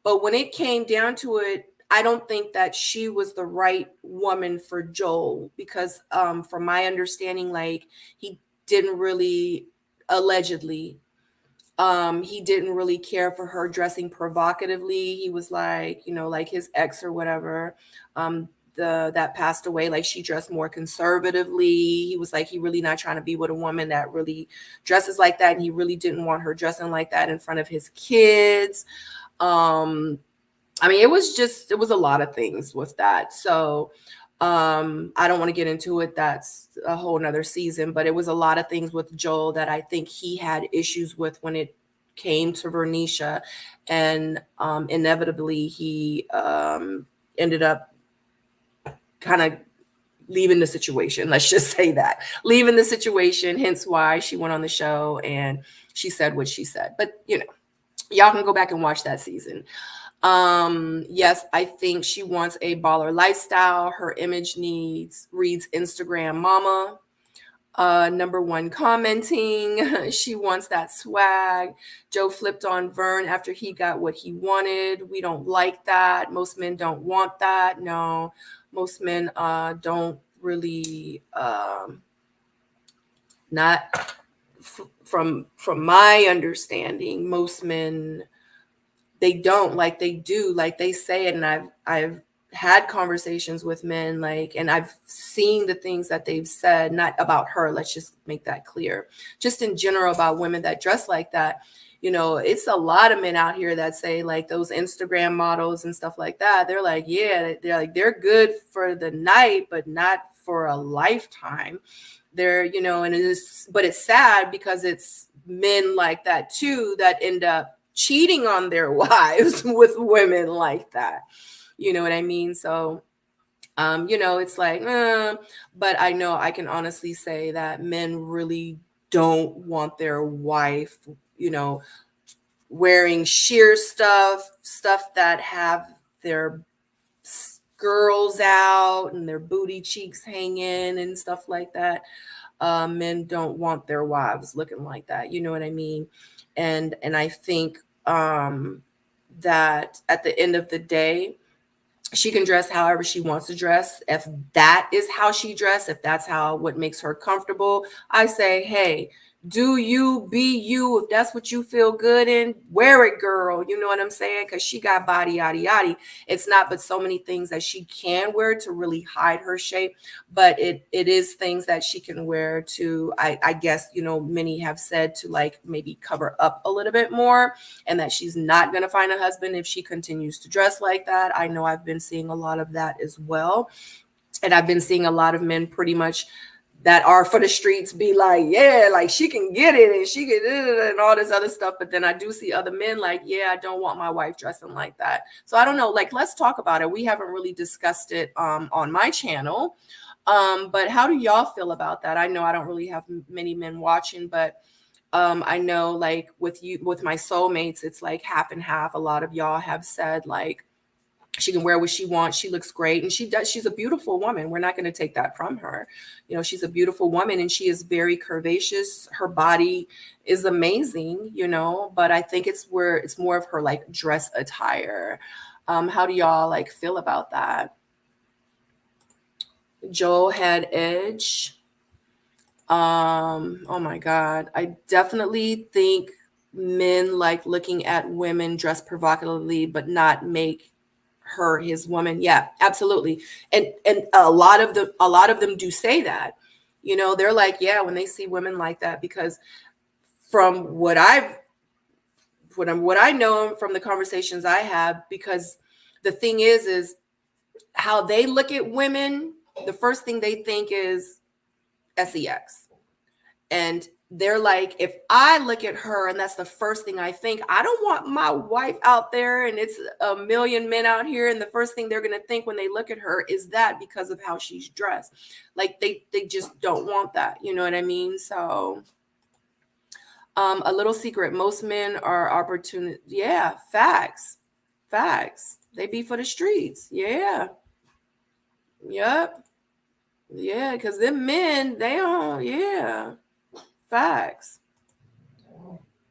But when it came down to it, I don't think that she was the right woman for Joel, because from my understanding, like he didn't really, allegedly, he didn't really care for her dressing provocatively. He was like, you know, like his ex or whatever, that passed away, like she dressed more conservatively. He was like, he really not trying to be with a woman that really dresses like that. And he really didn't want her dressing like that in front of his kids. I mean, it was a lot of things with that. So I don't want to get into it. That's a whole nother season, but it was a lot of things with Joel that I think he had issues with when it came to Vernicia. And inevitably he ended up kind of leaving the situation. Let's just say that. Leaving the situation, hence why she went on the show and she said what she said. But, you know, y'all can go back and watch that season. Yes, I think she wants a baller lifestyle. Her image reads Instagram mama. Number 1 commenting. She wants that swag. Joe flipped on Vern after he got what he wanted. We don't like that. Most men don't want that. No, most men don't really, not from my understanding, most men, they don't, like they do, like they say it. And I've had conversations with men, like, and I've seen the things that they've said, not about her, let's just make that clear, just in general about women that dress like that. You know, it's a lot of men out here that say, like, those Instagram models and stuff like that, they're like, yeah, they're good for the night, but not for a lifetime. They're, you know, and but it's sad because it's men like that too that end up cheating on their wives with women like that. You know what I mean? So, you know, it's like, but I know I can honestly say that men really don't want their wife, you know, wearing sheer stuff that have their girls out and their booty cheeks hanging and stuff like that. Men don't want their wives looking like that. You know what I mean? And I think that at the end of the day, she can dress however she wants to dress. If that is how she dressed, if that's what makes her comfortable, I say, hey, do you, be you. If that's what you feel good in, wear it, girl. You know what I'm saying? Because she got body, yaddy, yaddy. It's not but so many things that she can wear to really hide her shape, but it is things that she can wear to, I guess, you know, many have said to like maybe cover up a little bit more, and that she's not going to find a husband if she continues to dress like that. I know I've been seeing a lot of that as well. And I've been seeing a lot of men pretty much that are for the streets be like, yeah, like she can get it and she can and all this other stuff. But then I do see other men like, yeah, I don't want my wife dressing like that. So I don't know, like, let's talk about it. We haven't really discussed it on my channel. But how do y'all feel about that? I know I don't really have many men watching, but I know like with my soulmates, it's like half and half. A lot of y'all have said like, she can wear what she wants. She looks great. And she's a beautiful woman. We're not going to take that from her. You know, she's a beautiful woman and she is very curvaceous. Her body is amazing, you know, but I think it's more of her like dress attire. How do y'all like feel about that? Joel had edge. Oh my God. I definitely think men like looking at women dressed provocatively, but not make her his woman. Yeah, absolutely. And a lot of them do say that, you know, they're like, yeah, when they see women like that, because from what I know from the conversations I have, because the thing is how they look at women, the first thing they think is sex. And they're like, if I look at her and that's the first thing I think, I don't want my wife out there and it's a million men out here. And the first thing they're going to think when they look at her is that, because of how she's dressed. Like they just don't want that. You know what I mean? So a little secret, most men are opportunity. Yeah. Facts. They be for the streets. Yeah. Yep. Yeah. Because them men, they don't. Yeah. Facts.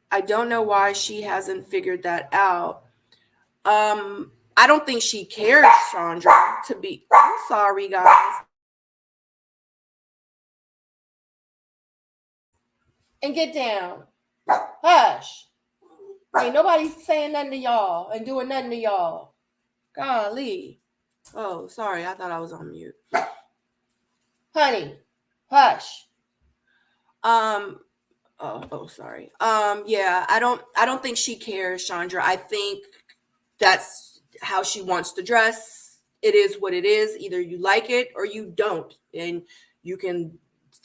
I don't know why she hasn't figured that out. I don't think she cares, Chandra, to be. I'm sorry, guys. And get down. Hush. Ain't nobody saying nothing to y'all and doing nothing to y'all. Golly. Oh, sorry. I thought I was on mute. Honey, hush. Sorry. Yeah, I don't think she cares, Chandra. I think that's how she wants to dress. It is what it is. Either you like it or you don't. And you can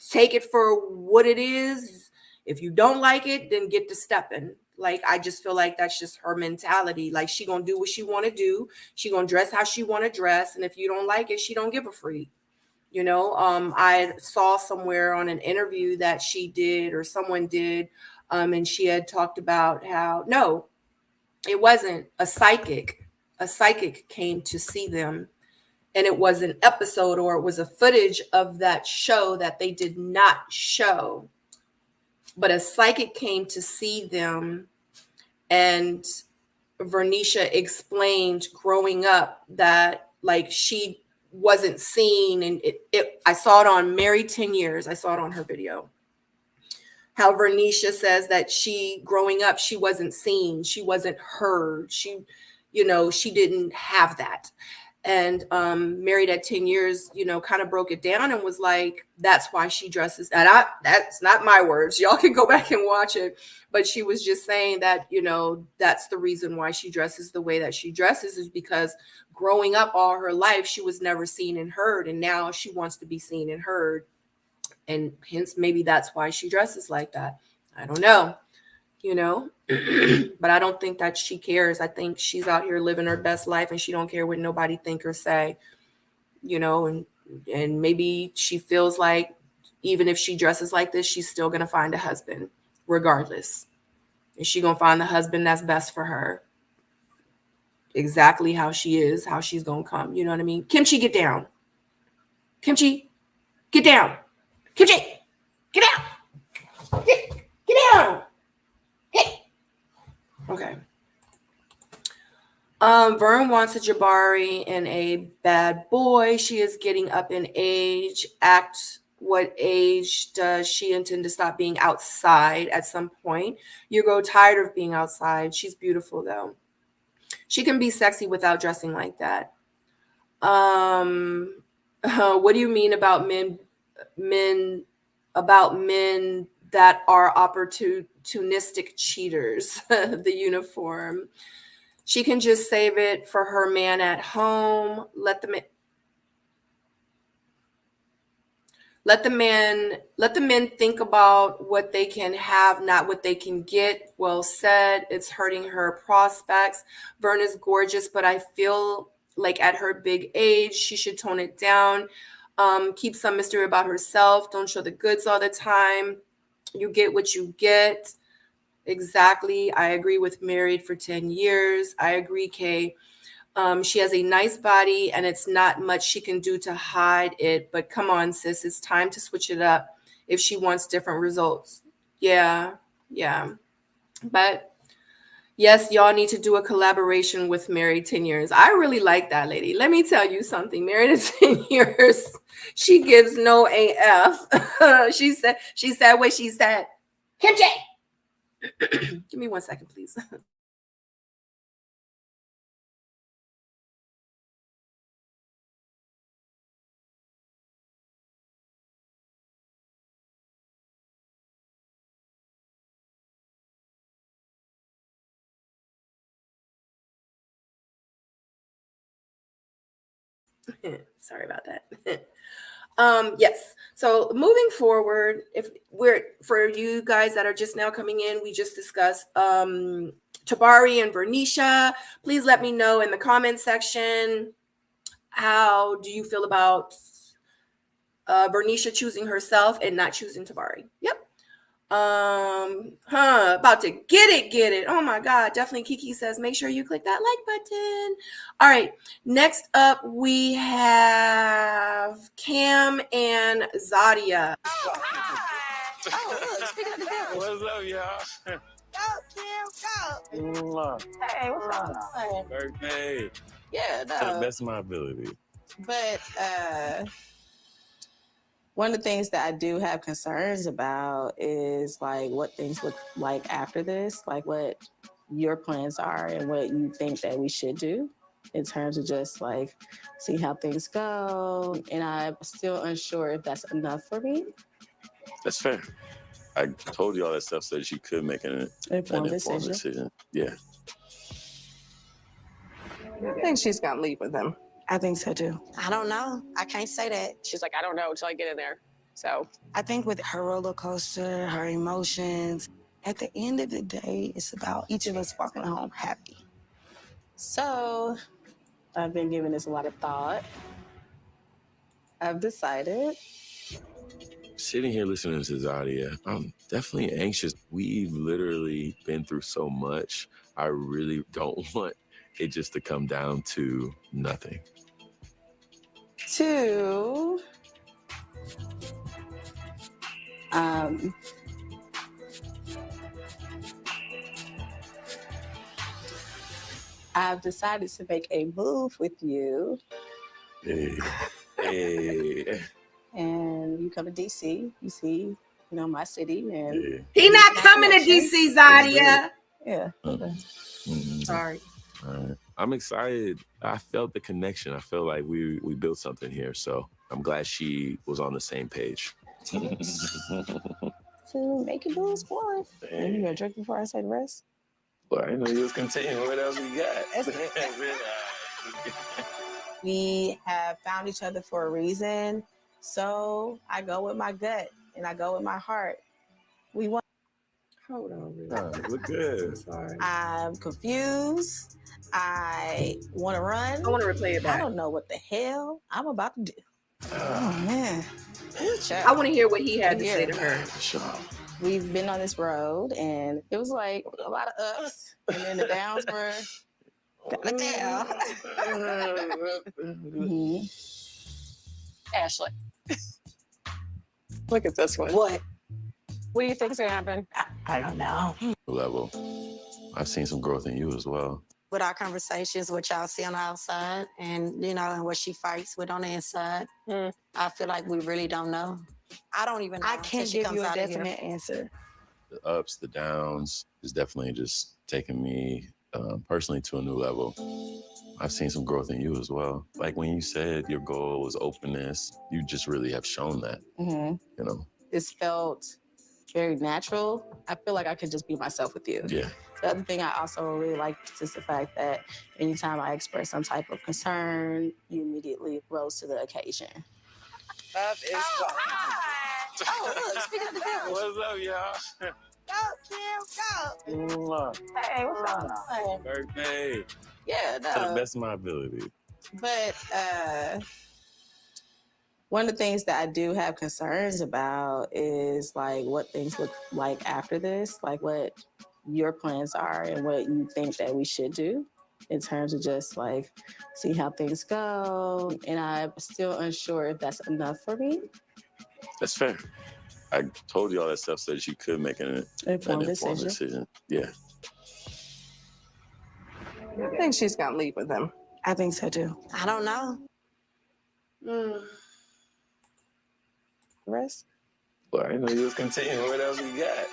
take it for what it is. If you don't like it, then get to stepping. Like, I just feel like that's just her mentality. Like, she gonna do what she want to do. She gonna dress how she want to dress. And if you don't like it, she don't give a freak. You know, I saw somewhere on an interview that she did or someone did, and she had talked about how, no, it wasn't a psychic. A psychic came to see them, and it was an episode, or it was a footage of that show that they did not show. But a psychic came to see them, and Vernisha explained growing up that like she wasn't seen, and I saw it on Married 10 Years. I saw it on her video. How Vernisha says that she, growing up, she wasn't seen, she wasn't heard, she didn't have that. And Married at 10 Years, kind of broke it down and was like, that's why she dresses. And that's not my words. Y'all can go back and watch it. But she was just saying that, that's the reason why she dresses the way that she dresses, is because growing up all her life, she was never seen and heard. And now she wants to be seen and heard. And hence, maybe that's why she dresses like that. I don't know. But I don't think that she cares. I think she's out here living her best life and she don't care what nobody think or say, and maybe she feels like even if she dresses like this, she's still going to find a husband regardless. And she's going to find the husband that's best for her. Exactly how she is, how she's going to come. You know what I mean? Kimchi, get down. Kimchi, get down. Kimchi, get down. Get down. Hey. Okay. Vern wants a Jabari and a bad boy. She is getting up in age. Act What age does she intend to stop being outside? At some point, you grow tired of being outside. She's beautiful though. She can be sexy without dressing like that. What do you mean about men that are opportunistic cheaters? The uniform. She can just save it for her man at home. Let the men think about what they can have, not what they can get. Well said. It's hurting her prospects. Verna's gorgeous, but I feel like at her big age, she should tone it down. Keep some mystery about herself. Don't show the goods all the time. You get what you get. Exactly. I agree with married for 10 years. I agree, Kay. She has a nice body and it's not much she can do to hide it. But come on, sis, it's time to switch it up if she wants different results. Yeah. But yes, y'all need to do a collaboration with Married 10 Years. I really like that lady. Let me tell you something. Married at 10 Years, she gives no AF. She said what she said. Kim J. Give me 1 second, please. Sorry about that. Yes. So moving forward, if we're for you guys that are just now coming in, we just discussed Tabari and Vernisha. Please let me know in the comment section, how do you feel about Vernisha choosing herself and not choosing Tabari? Yep. About to get it. Oh my God. Definitely Kiki says, make sure you click that like button. All right. Next up, we have Cam and Zadia. Oh, hi. Oh, look, speaking of the devil. What's up, y'all? Go, Kim, go. Mwah. Hey, what's going on? Birthday. Yeah, To the no. best of my ability. But one of the things that I do have concerns about is like what things look like after this, like what your plans are and what you think that we should do in terms of just like see how things go. And I'm still unsure if that's enough for me. That's fair. I told you all that stuff so that you could make an informed decision. Yeah. I think she's gonna leave with him. I think so too. I don't know. I can't say that. She's like, I don't know until I get in there. So I think with her roller coaster, her emotions, at the end of the day, it's about each of us walking home happy. So I've been giving this a lot of thought. I've decided. Sitting here listening to Zadia, I'm definitely anxious. We've literally been through so much. I really don't want it just to come down to nothing. To I've decided to make a move with you, Hey. and you come to DC. You see, my city, and He not coming to DC, Zadia. yeah. Sorry. All right. I'm excited. I felt the connection. I feel like we built something here. So I'm glad she was on the same page. To make it do sport. You gonna drink before I say the rest? Well, I know you was continuing. What else we got? We have found each other for a reason, so I go with my gut and I go with my heart. We want. Hold on. Really. Look good. Sorry. I'm confused. I want to run. I want to replay it I back. don't know what the hell I'm about to do. Oh man. I want to hear what he had to say to her. Sure. We've been on this road and it was like a lot of ups, and then the downs were kind of down. Ashley, Look at this one. What? what do you think's gonna happen? I don't know. Level. I've seen some growth in you as well. With our conversations, what y'all see on the outside, and and what she fights with on the inside, I feel like we really don't know. I don't even know. I until can't she give comes you a out of here. definite answer. I Can't give you a definite answer. The ups, the downs is definitely just taking me personally to a new level. I've seen some growth in you as well. Like when you said your goal was openness, you just really have shown that, Mm-hmm. you know? It's felt very natural. I feel like I could just be myself with you. Yeah. The other thing I also really like is the fact that anytime I express some type of concern, you immediately rose to the occasion. Oh, look, speaking of the devil. What's up, y'all? Go, Kim, go. Hey, what's going on? Birthday. Yeah, To the no. best of my ability. But one of the things that I do have concerns about is like what things look like after this, like what your plans are and what you think that we should do in terms of just like see how things go. And I'm still unsure if that's enough for me. That's fair. I told you all that stuff so that you could make an informed decision. Yeah. I think she's gonna leave with him. I think so too. I don't know. Rest. Well, I know you was continuing. What else we got?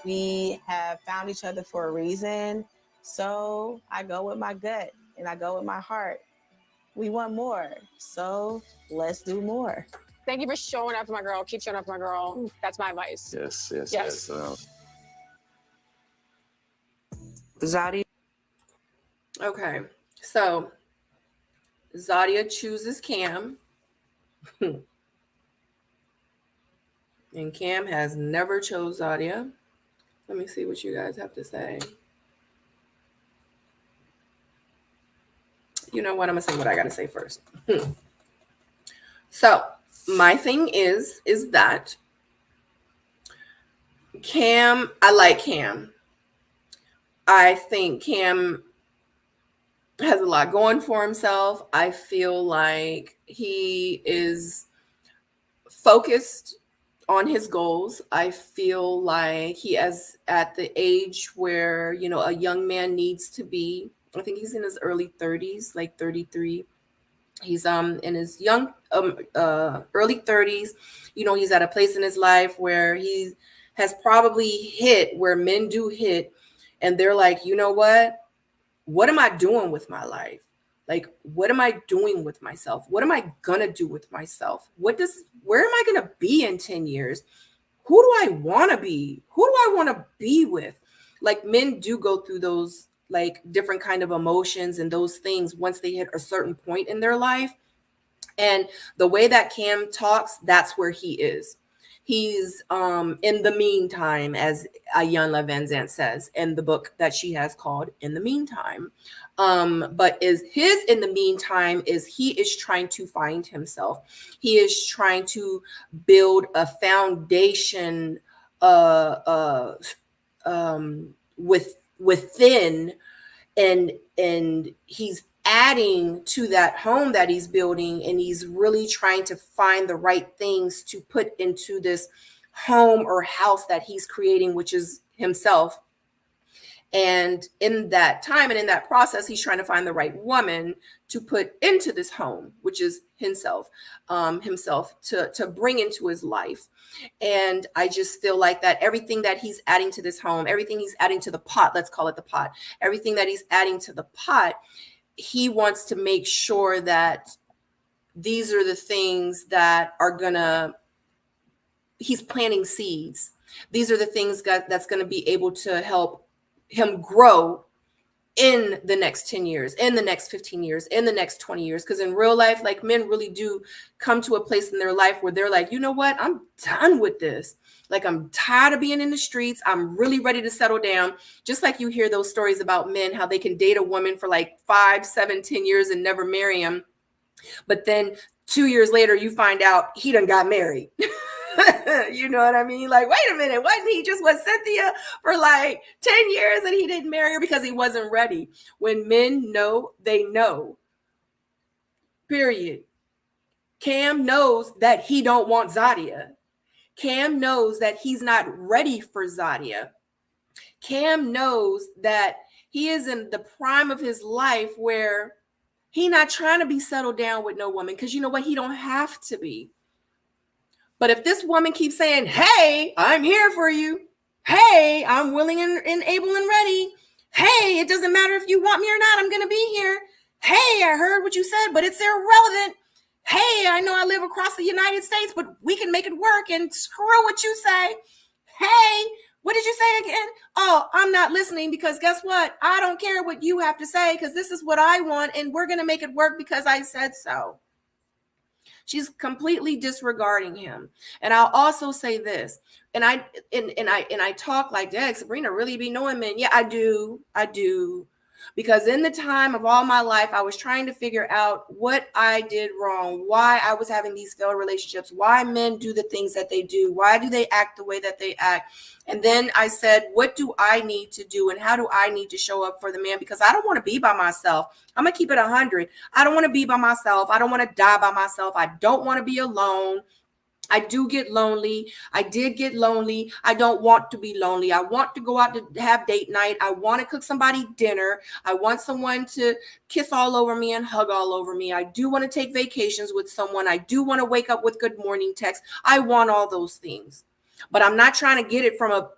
We have found each other for a reason. So I go with my gut and I go with my heart. We want more. So let's do more. Thank you for showing up for my girl. Keep showing up for my girl. That's my advice. Yes. Zadi. Okay, so Zadia chooses Cam. And Cam has never chose Zadia. Let me see what you guys have to say. You know what? I'm gonna say what I gotta say first. So my thing is that Cam, I like Cam. I think Cam has a lot going for himself. I feel like he is focused on his goals. I feel like he is at the age where, you know, a young man needs to be. I think he's in his early 30s, like 33. He's in his young early 30s. You know, he's at a place in his life where he has probably hit where men do hit, and they're like, you know what am I doing with my life? Like, what am I doing with myself? What am I gonna do with myself? Where am I gonna be in 10 years? Who do I want to be? Who do I want to be with? Like, men do go through those like different kind of emotions and those things once they hit a certain point in their life. And the way that Cam talks, that's where he is. He's in the meantime, as Iyanla Vanzant says in the book that she has called In the Meantime. But is his in the meantime is he is trying to find himself. He is trying to build a foundation within, and he's adding to that home that he's building, and he's really trying to find the right things to put into this home or house that he's creating, which is himself. And in that time and in that process, he's trying to find the right woman to put into this home, which is himself to bring into his life. And I just feel like that everything that he's adding to this home, everything he's adding to the pot, let's call it the pot, everything that he's adding to the pot, he wants to make sure that these are the things that are he's planting seeds. These are the things that's going to be able to help him grow in the next 10 years, in the next 15 years, in the next 20 years. Because in real life, like, men really do come to a place in their life where they're like, you know what? I'm done with this. Like, I'm tired of being in the streets. I'm really ready to settle down. Just like you hear those stories about men, how they can date a woman for like 5, 7, 10 years and never marry him. But then 2 years later, you find out he done got married. You know what I mean? Like, wait a minute, wasn't he just with Cynthia for like 10 years and he didn't marry her because he wasn't ready? When men know, they know. Period. Cam knows that he don't want Zadia. Cam knows that he's not ready for Zadia. Cam knows that he is in the prime of his life where He not trying to be settled down with no woman, because you know what? He don't have to be. But if this woman keeps saying, hey, I'm here for you. Hey, I'm willing and able and ready. Hey, it doesn't matter if you want me or not. I'm going to be here. Hey, I heard what you said, but it's irrelevant. Hey, I know I live across the United States, but we can make it work, and screw what you say. Hey, what did you say again? Oh, I'm not listening, because guess what? I don't care what you have to say, because this is what I want, and we're going to make it work because I said so. She's completely disregarding him. And I'll also say this, and I talk like, dang, Sabrina really be knowing men. Yeah, I do. Because in the time of all my life, I was trying to figure out what I did wrong, why I was having these failed relationships, why men do the things that they do, why do they act the way that they act. And then I said, what do I need to do, and how do I need to show up for the man? Because I don't want to be by myself. I'm going to keep it 100. I don't want to be by myself. I don't want to die by myself. I don't want to be alone. I do get lonely. I did get lonely. I don't want to be lonely. I want to go out to have date night. I want to cook somebody dinner. I want someone to kiss all over me and hug all over me. I do want to take vacations with someone. I do want to wake up with good morning text. I want all those things. But I'm not trying to get it from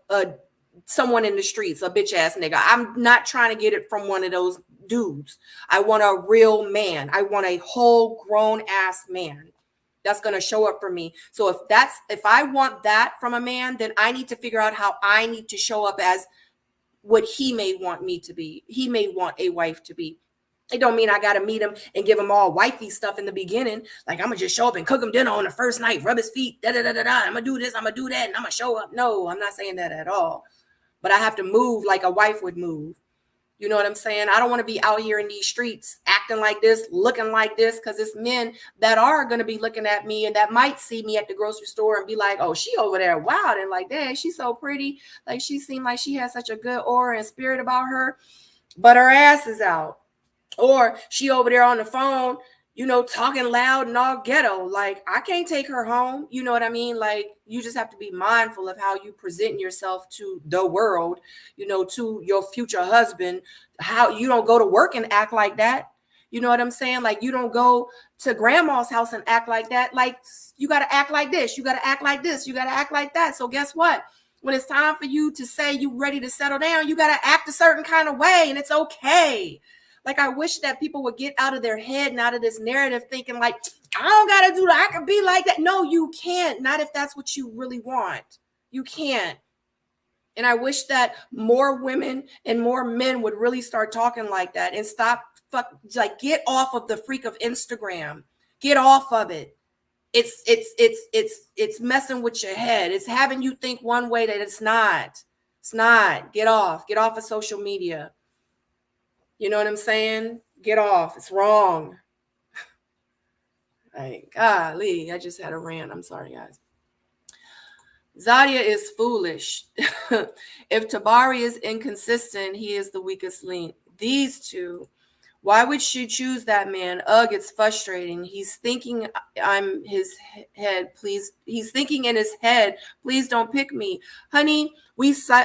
someone in the streets, a bitch ass nigga. I'm not trying to get it from one of those dudes. I want a real man. I want a whole grown ass man that's going to show up for me. So if I want that from a man, then I need to figure out how I need to show up as what he may want me to be. He may want a wife to be. It don't mean I got to meet him and give him all wifey stuff in the beginning. Like, I'm going to just show up and cook him dinner on the first night, rub his feet, I'm going to do this, I'm going to do that, and I'm going to show up. No, I'm not saying that at all. But I have to move like a wife would move. You know what I'm saying? I don't want to be out here in these streets acting like this, looking like this, because it's men that are going to be looking at me and that might see me at the grocery store and be like, oh, she over there wild, and like, dang, she's so pretty. Like, she seemed like she has such a good aura and spirit about her, but her ass is out. Or she over there on the phone, you know, talking loud and all ghetto. Like, I can't take her home. You know what I mean? Like, you just have to be mindful of how you present yourself to the world, you know, to your future husband. How you don't go to work and act like that. You know what I'm saying? Like, you don't go to grandma's house and act like that. Like, you got to act like this. You got to act like this. You got to act like that. So guess what? When it's time for you to say you ready to settle down, you got to act a certain kind of way, and it's okay. Like, I wish that people would get out of their head and out of this narrative thinking like, I don't got to do that. I can be like that. No, you can't. Not if that's what you really want. You can't. And I wish that more women and more men would really start talking like that and stop, get off of the freak of Instagram. Get off of it. It's messing with your head. It's having you think one way that it's not. It's not. Get off of social media. You know what I'm saying? Get off. It's wrong. Like, golly, I just had a rant. I'm sorry, guys. Zadia is foolish. If Tabari is inconsistent, he is the weakest link. These two, why would she choose that man? Ugh, it's frustrating. He's thinking I'm his head. Please, he's thinking in his head, please don't pick me. Honey, we saw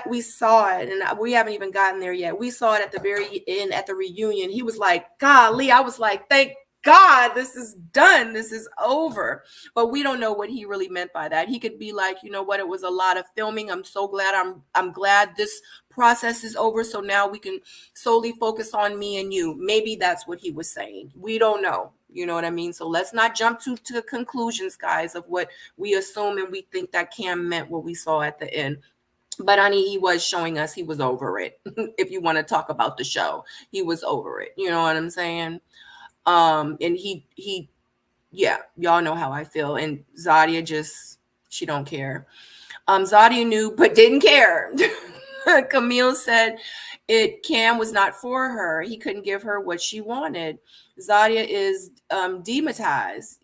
it, and we haven't even gotten there yet. We saw it at the very end at the reunion. He was like, golly, I was like, thank God, this is done. This is over. But we don't know what he really meant by that. He could be like, you know what? It was a lot of filming. I'm so glad. I'm glad this process is over. So now we can solely focus on me and you. Maybe that's what he was saying. We don't know. You know what I mean? So let's not jump to conclusions, guys, of what we assume and we think that Cam meant what we saw at the end. But honey, he was showing us he was over it. If you want to talk about the show, he was over it. You know what I'm saying? And he, yeah, y'all know how I feel. And Zadia she don't care. Zadia knew, but didn't care. Camille said Cam was not for her. He couldn't give her what she wanted. Zadia is demonetized,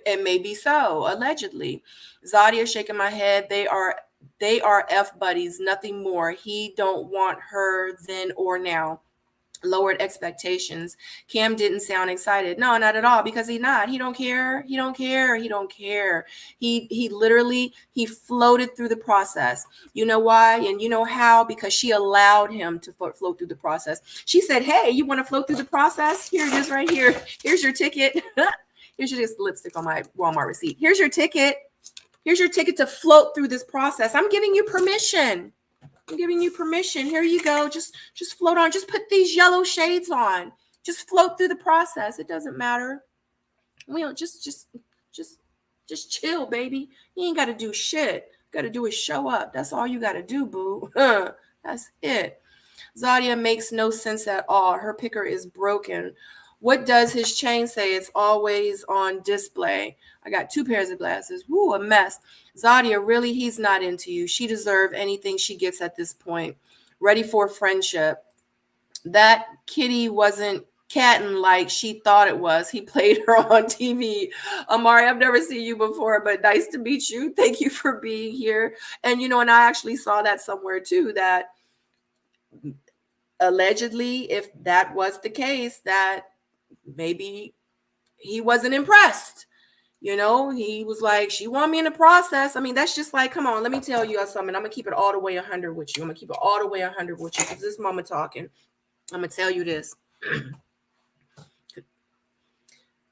and maybe so, allegedly. Zadia shaking my head. They are F buddies, nothing more. He don't want her then or now. lowered expectations. Cam didn't sound excited. No, not at all, because he don't care. He don't care. He don't care. He literally, he floated through the process. You know why? And you know how? Because she allowed him to float through the process. She said, hey, you want to float through the process? Here it is right here. Here's your ticket. Here's your lipstick on my Walmart receipt. Here's your ticket. Here's your ticket to float through this process. I'm giving you permission. I'm giving you permission. Here you go. Just float on. Just put these yellow shades on. Just float through the process. It doesn't matter. We don't just chill, baby. You ain't got to do shit. Got to do is show up. That's all you got to do, boo. That's it. Zadia makes no sense at all. Her picker is broken. What does his chain say? It's always on display. I got 2 pairs of glasses. Woo, a mess. Zadia, really, he's not into you. She deserves anything she gets at this point. Ready for friendship. That kitty wasn't catting like she thought it was. He played her on TV. Amari, I've never seen you before, but nice to meet you. Thank you for being here. And, you know, and I actually saw that somewhere too, that allegedly, if that was the case, that maybe he wasn't impressed. You know, he was like, she want me in the process. I mean, that's just like, come on, let me tell you something. I'm going to keep it all the way 100 with you. I'm going to keep it all the way 100 with you. Because this mama talking, I'm going to tell you this.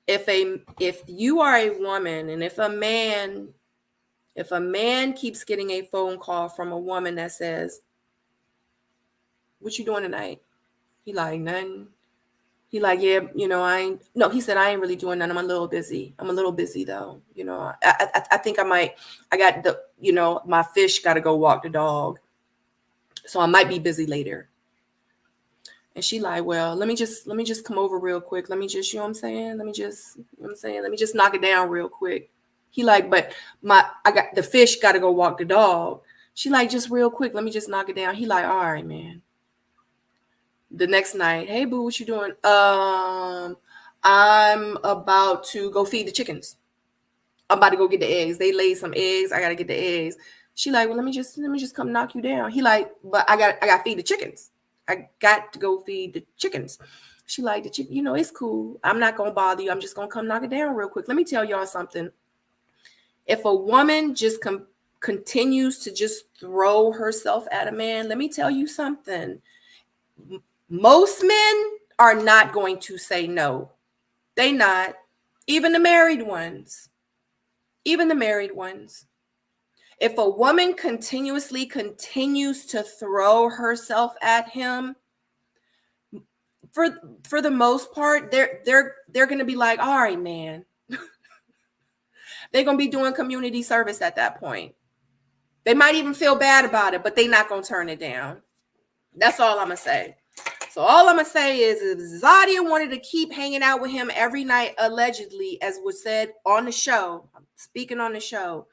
If you are a woman, and if a man keeps getting a phone call from a woman that says, what you doing tonight? He like, nothing. He like, yeah, you know, he said, I ain't really doing nothing. I'm a little busy. I'm a little busy though. You know, I think I got my fish got to go walk the dog. So I might be busy later. And she like, well, let me just come over real quick. Let me just, you know what I'm saying? Let me just knock it down real quick. He like, but I got the fish got to go walk the dog. She like, just real quick. Let me just knock it down. He like, all right, man. The next night, hey boo, what you doing? I'm about to go feed the chickens. I'm about to go get the eggs. They laid some eggs. I gotta get the eggs. She like, well, let me just come knock you down. He like, but I got to feed the chickens. I got to go feed the chickens. She like, you know, it's cool. I'm not gonna bother you. I'm just gonna come knock it down real quick. Let me tell y'all something. If a woman just continues to just throw herself at a man, let me tell you something. Most men are not going to say no. They not. Even the married ones. Even the married ones. If a woman continues to throw herself at him, for the most part, they're going to be like, all right, man. They're going to be doing community service at that point. They might even feel bad about it, but they're not going to turn it down. That's all I'm going to say. So all I'm going to say is if Zadia wanted to keep hanging out with him every night, allegedly, as was said on the show, I'm speaking on the show,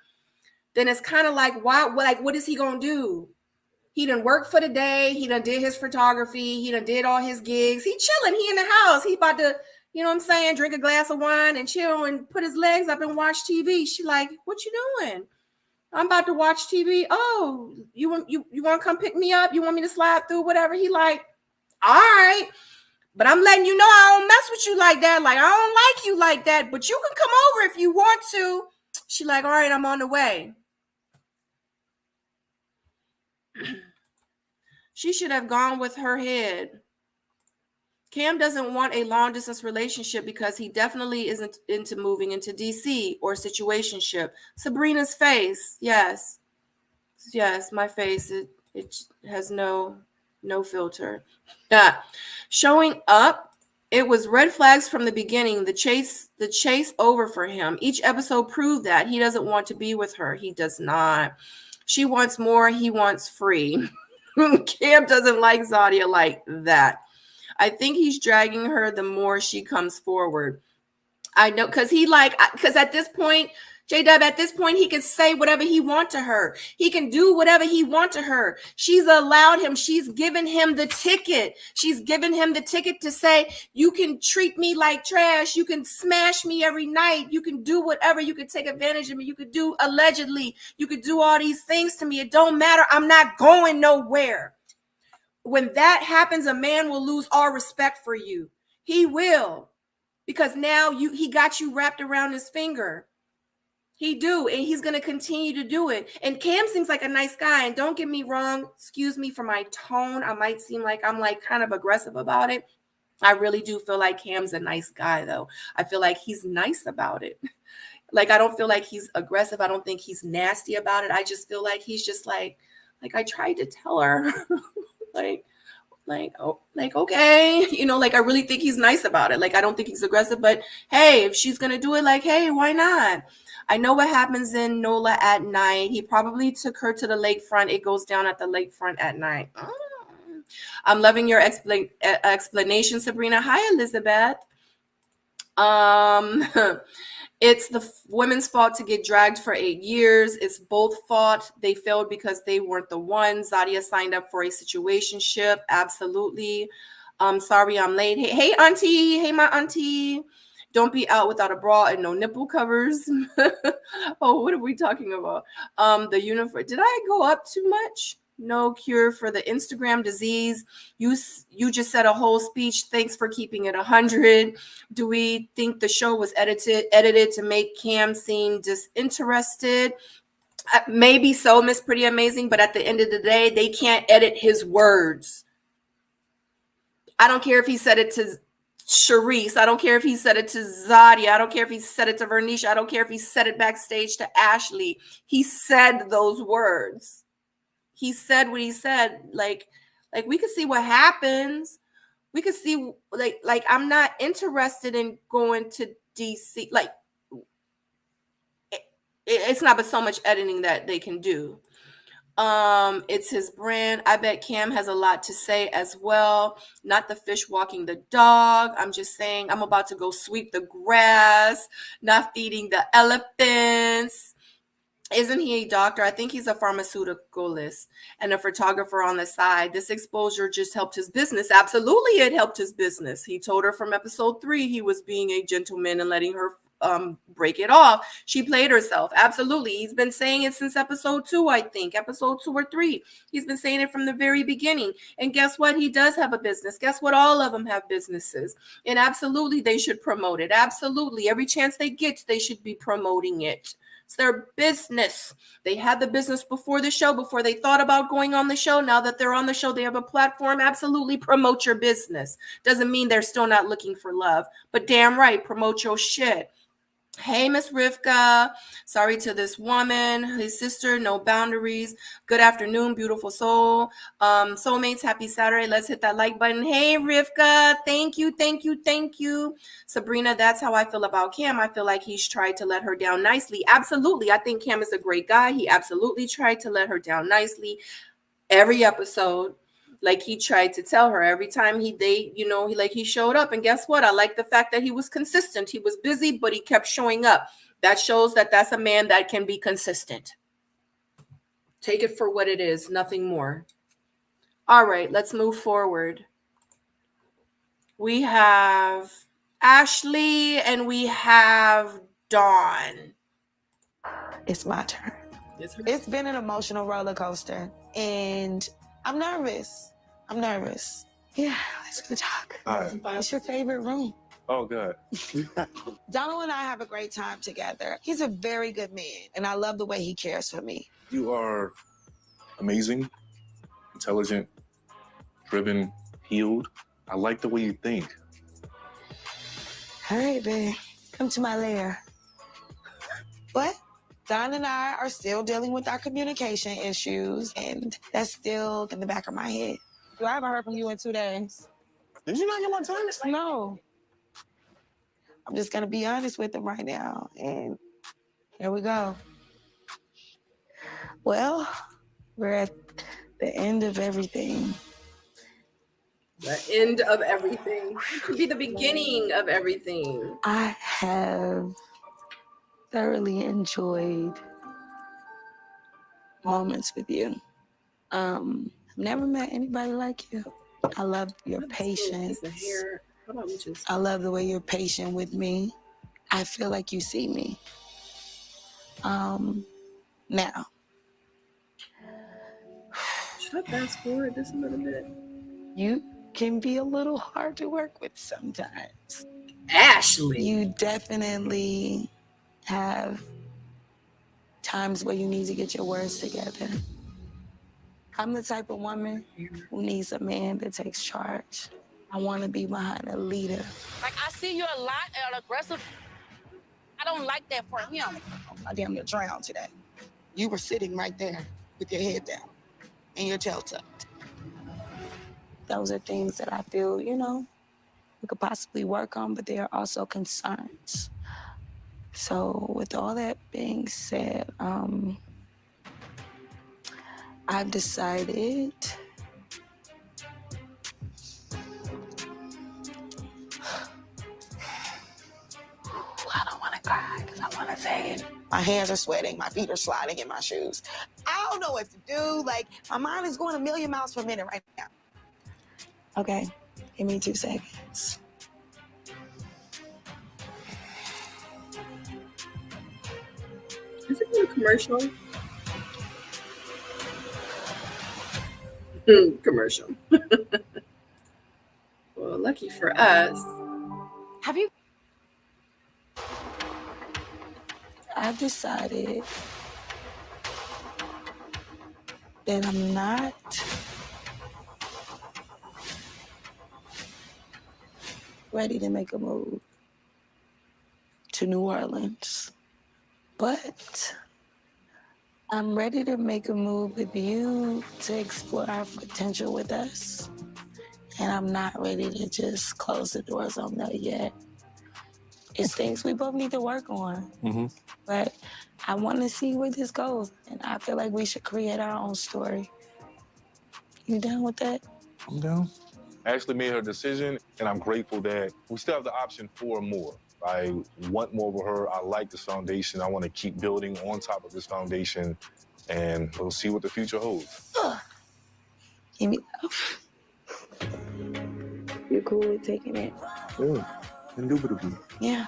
then it's kind of like, what is he going to do? He done worked for the day. He done did his photography. He done did all his gigs. He chilling. He in the house. He about to, you know what I'm saying, drink a glass of wine and chill and put his legs up and watch TV. She like, what you doing? I'm about to watch TV. Oh, you want to come pick me up? You want me to slide through, whatever? He like, all right, but I'm letting you know I don't mess with you like that. Like, I don't like you like that, but you can come over if you want to. She like, all right, I'm on the way. She should have gone with her head. Cam doesn't want a long distance relationship because he definitely isn't into moving into DC or situationship. Sabrina's face. Yes, my face. It has no filter. Showing up, it was red flags from the beginning. The chase over for him. Each episode proved that he doesn't want to be with her. He does not. She wants more. He wants free. Cam doesn't like Zadia like that. I think he's dragging her the more she comes forward. I know, because at this point, J-Dub, at this point, he can say whatever he wants to her. He can do whatever he wants to her. She's allowed him. She's given him the ticket. She's given him the ticket to say, you can treat me like trash. You can smash me every night. You can do whatever. You can take advantage of me. You could do, allegedly, you could do all these things to me. It don't matter. I'm not going nowhere. when that happens, a man will lose all respect for you. He will, because now he got you wrapped around his finger. He do, and he's going to continue to do it. And Cam seems like a nice guy, and don't get me wrong, excuse me for my tone. I might seem like I'm like kind of aggressive about it. I really do feel like Cam's a nice guy, though. I feel like he's nice about it. Like, I don't feel like he's aggressive. I don't think he's nasty about it. I just feel like he's just like I tried to tell her, like, okay, you know, like, I really think he's nice about it. Like, I don't think he's aggressive, but hey, if she's going to do it, like, hey, why not? I know what happens in NOLA at night. He probably took her to the lakefront. It goes down at the lakefront at night. I'm loving your explanation, Sabrina. Hi, Elizabeth. It's the women's fault to get dragged for 8 years. It's both fault. They failed because they weren't the ones. Zadia signed up for a situationship. Absolutely. Sorry I'm late. Hey, auntie. Hey, my auntie. Don't be out without a bra and no nipple covers. Oh, what are we talking about? The uniform. Did I go up too much? No cure for the Instagram disease. You just said a whole speech. Thanks for keeping it 100. Do we think the show was edited to make Cam seem disinterested? Maybe so, Miss Pretty Amazing. But at the end of the day, they can't edit his words. I don't care if he said it to Sharice. I don't care if he said it to Zadia. I don't care if he said it to Vernisha. I don't care if he said it backstage to Ashley. He said those words. He said what he said. Like we could see what happens. We could see like I'm not interested in going to DC. Like it's not but so much editing that they can do. It's his brand. I bet Cam has a lot to say as well. Not the fish walking the dog. I'm just saying I'm about to go sweep the grass, not feeding the elephants. Isn't he a doctor? I think he's a pharmaceuticalist and a photographer on the side. This exposure just helped his business. Absolutely, it helped his business. He told her from episode 3 he was being a gentleman and letting her break it off. She played herself. Absolutely. He's been saying it since episode 2, I think. Episode 2 or 3. He's been saying it from the very beginning. And guess what? He does have a business. Guess what? All of them have businesses. And absolutely, they should promote it. Absolutely. Every chance they get, they should be promoting it. It's their business. They had the business before the show, before they thought about going on the show. Now that they're on the show, they have a platform. Absolutely promote your business. Doesn't mean they're still not looking for love, but damn right, promote your shit. Hey, Miss Rivka. Sorry to this woman, his sister, no boundaries. Good afternoon, beautiful soul. Soulmates, happy Saturday. Let's hit that like button. Hey, Rivka. Thank you, thank you, thank you. Sabrina, that's how I feel about Cam. I feel like he's tried to let her down nicely. Absolutely. I think Cam is a great guy. He absolutely tried to let her down nicely. Every episode. Like he tried to tell her every time he showed up. And guess what? I like the fact that he was consistent. He was busy, but he kept showing up. That shows that that's a man that can be consistent. Take it for what it is, nothing more. All right, let's move forward. We have Ashley and we have Dawn. It's my turn. It's been an emotional roller coaster, and I'm nervous. Yeah, let's go talk. All right. What's your favorite room? Oh, good. Donald and I have a great time together. He's a very good man, and I love the way he cares for me. You are amazing, intelligent, driven, healed. I like the way you think. All right, babe. Come to my lair. What? Don and I are still dealing with our communication issues, and that's still in the back of my head. I haven't heard from you in 2 days. Did you not get my text? No. I'm just going to be honest with him right now, and here we go. Well, we're at the end of everything. The end of everything. It could be the beginning of everything. I have thoroughly enjoyed moments with you. I've never met anybody like you. I love your patience. I love the way you're patient with me. I feel like you see me. Now. Should I fast forward this a little bit? You can be a little hard to work with sometimes. Ashley. You definitely have times where you need to get your words together. I'm the type of woman who needs a man that takes charge. I want to be behind a leader. Like, I see you're a lot and aggressive. I don't like that for him. I damn near drowned today. You were sitting right there with your head down and your tail tucked. Those are things that I feel, you know, we could possibly work on, but there are also concerns. So with all that being said, I've decided I don't want to cry because I want to say it. My hands are sweating, my feet are sliding in my shoes. I don't know what to do. Like, my mind is going a million miles per minute right now. Okay, give me 2 seconds. Is it a commercial? Commercial. Well, lucky for us. Have you? I've decided that I'm not ready to make a move to New Orleans, but I'm ready to make a move with you to explore our potential with us. And I'm not ready to just close the doors on that yet. It's things we both need to work on. Mm-hmm. But I want to see where this goes. And I feel like we should create our own story. You down with that? I'm down. Ashley made her decision, and I'm grateful that we still have the option for more. I want more with her. I like this foundation. I want to keep building on top of this foundation, and we'll see what the future holds. Give me. You're cool with taking it? Yeah, indubitably. Yeah.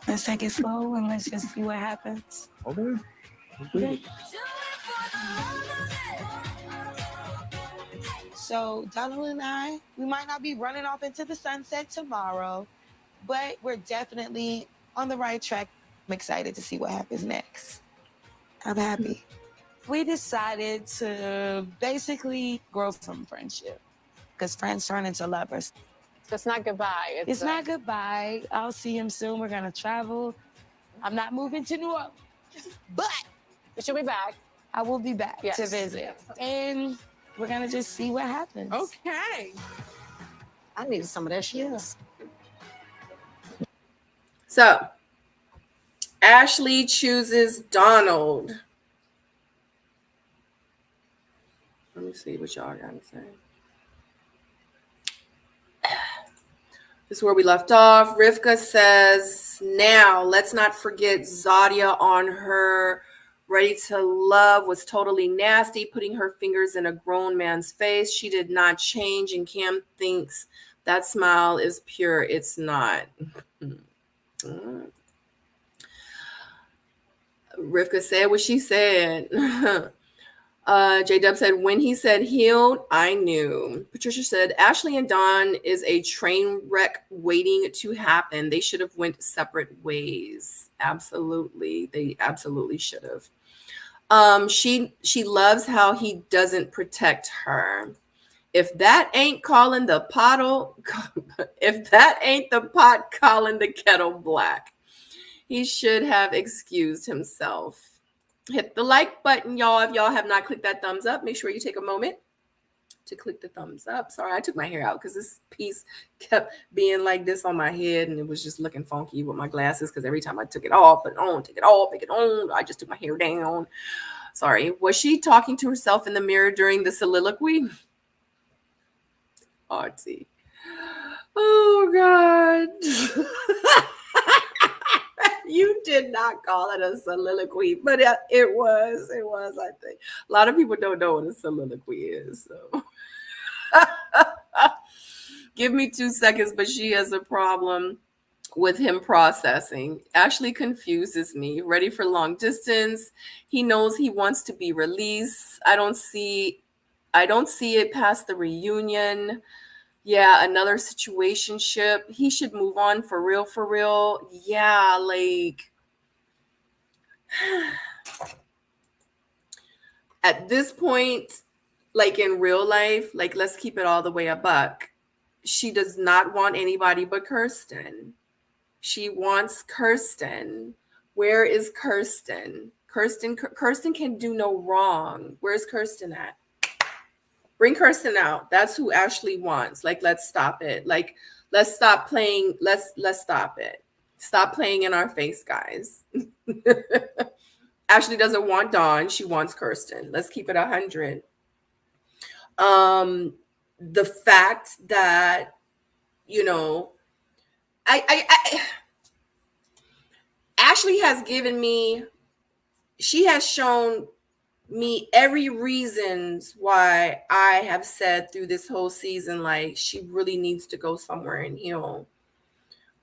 Let's take it slow and let's just see what happens. Okay. Okay. So Donald and I, we might not be running off into the sunset tomorrow, but we're definitely on the right track. I'm excited to see what happens next. I'm happy. We decided to basically grow from friendship because friends turn into lovers. So it's not goodbye. It's not goodbye. I'll see him soon. We're gonna travel. I'm not moving to New Orleans, but She'll be back. I will be back Yes. to visit. And we're gonna just see what happens. Okay. I needed some of that shit. So, Ashley chooses Donald. Let me see what y'all got to say. This is where we left off. Rivka says, now let's not forget Zadia on her Ready to Love was totally nasty, putting her fingers in a grown man's face. She did not change, and Cam thinks that smile is pure. It's not. Rivka said what she said. J-Dub said, when he said healed, I knew. Patricia said, Ashley and Don is a train wreck waiting to happen. They should have went separate ways. Absolutely. They absolutely should have. She loves how he doesn't protect her. If that ain't calling the pot, if that ain't the pot calling the kettle black, he should have excused himself. Hit the like button, y'all. If y'all have not clicked that thumbs up, make sure you take a moment to click the thumbs up. Sorry, I took my hair out because this piece kept being like this on my head, and it was just looking funky with my glasses because every time I took it off, put it on, take it off, pick it on, I just took my hair down. Sorry. Was she talking to herself in the mirror during the soliloquy? Artsy. Oh, God. You did not call it a soliloquy, but it was, I think. A lot of people don't know what a soliloquy is, so. Give me 2 seconds, but she has a problem with him processing. Ashley confuses me. Ready for long distance. He knows he wants to be released. I don't see I don't see it past the reunion. Yeah, another situationship. He should move on for real, for real. Yeah, like at this point, like in real life, like let's keep it all the way a buck. She does not want anybody but Kirsten. She wants Kirsten. Where is Kirsten? Kirsten can do no wrong. Where's Kirsten at? Bring Kirsten out. That's who Ashley wants. Like, let's stop it. Like, let's stop playing. Let's stop it. Stop playing in our face, guys. Ashley doesn't want Dawn. She wants Kirsten. Let's keep it 100. The fact that, you know, Ashley has given me, she has shown me every reasons why I have said through this whole season, like she really needs to go somewhere and heal.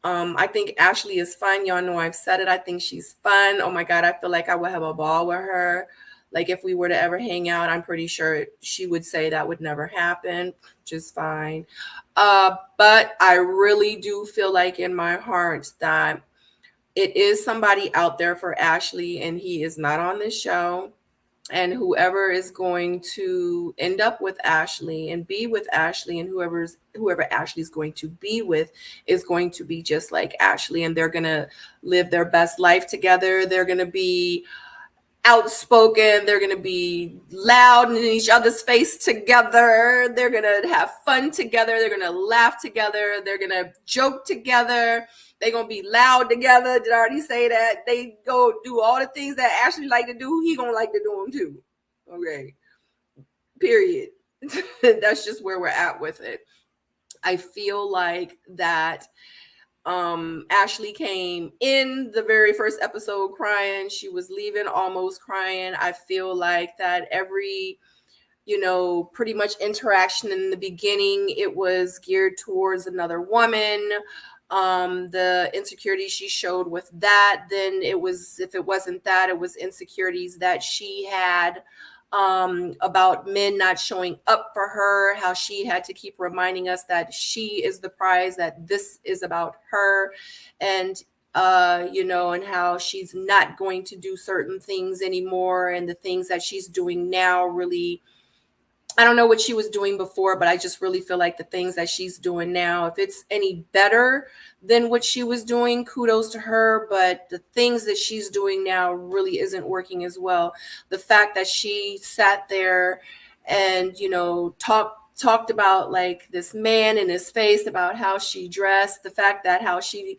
I think Ashley is fun. Y'all know I've said it. I think she's fun. Oh my God, I feel like I would have a ball with her. Like if we were to ever hang out, I'm pretty sure she would say that would never happen, which is fine. But I really do feel like in my heart that it is somebody out there for Ashley, and he is not on this show. And whoever is going to end up with Ashley and be with Ashley, and whoever Ashley's going to be with is going to be just like Ashley, and they're going to live their best life together. They're going to be outspoken. They're going to be loud in each other's face together. They're going to have fun together. They're going to laugh together. They're going to joke together. They're going to be loud together. Did I already say that? They go do all the things that Ashley like to do. He going to like to do them too. Okay. Period. That's just where we're at with it. I feel like that Ashley came in the very first episode crying. She was leaving almost crying. I feel like that every, you know, pretty much interaction in the beginning, it was geared towards another woman. The insecurity she showed with that, then it was, if it wasn't that, it was insecurities that she had about men not showing up for her, how she had to keep reminding us that she is the prize, that this is about her, and you know, and how she's not going to do certain things anymore, and the things that she's doing now really, I don't know what she was doing before, but I just really feel like the things that she's doing now, if it's any better than what she was doing, kudos to her. But the things that she's doing now really isn't working as well. The fact that she sat there and, you know, talked about like this man in his face, about how she dressed, the fact that how she,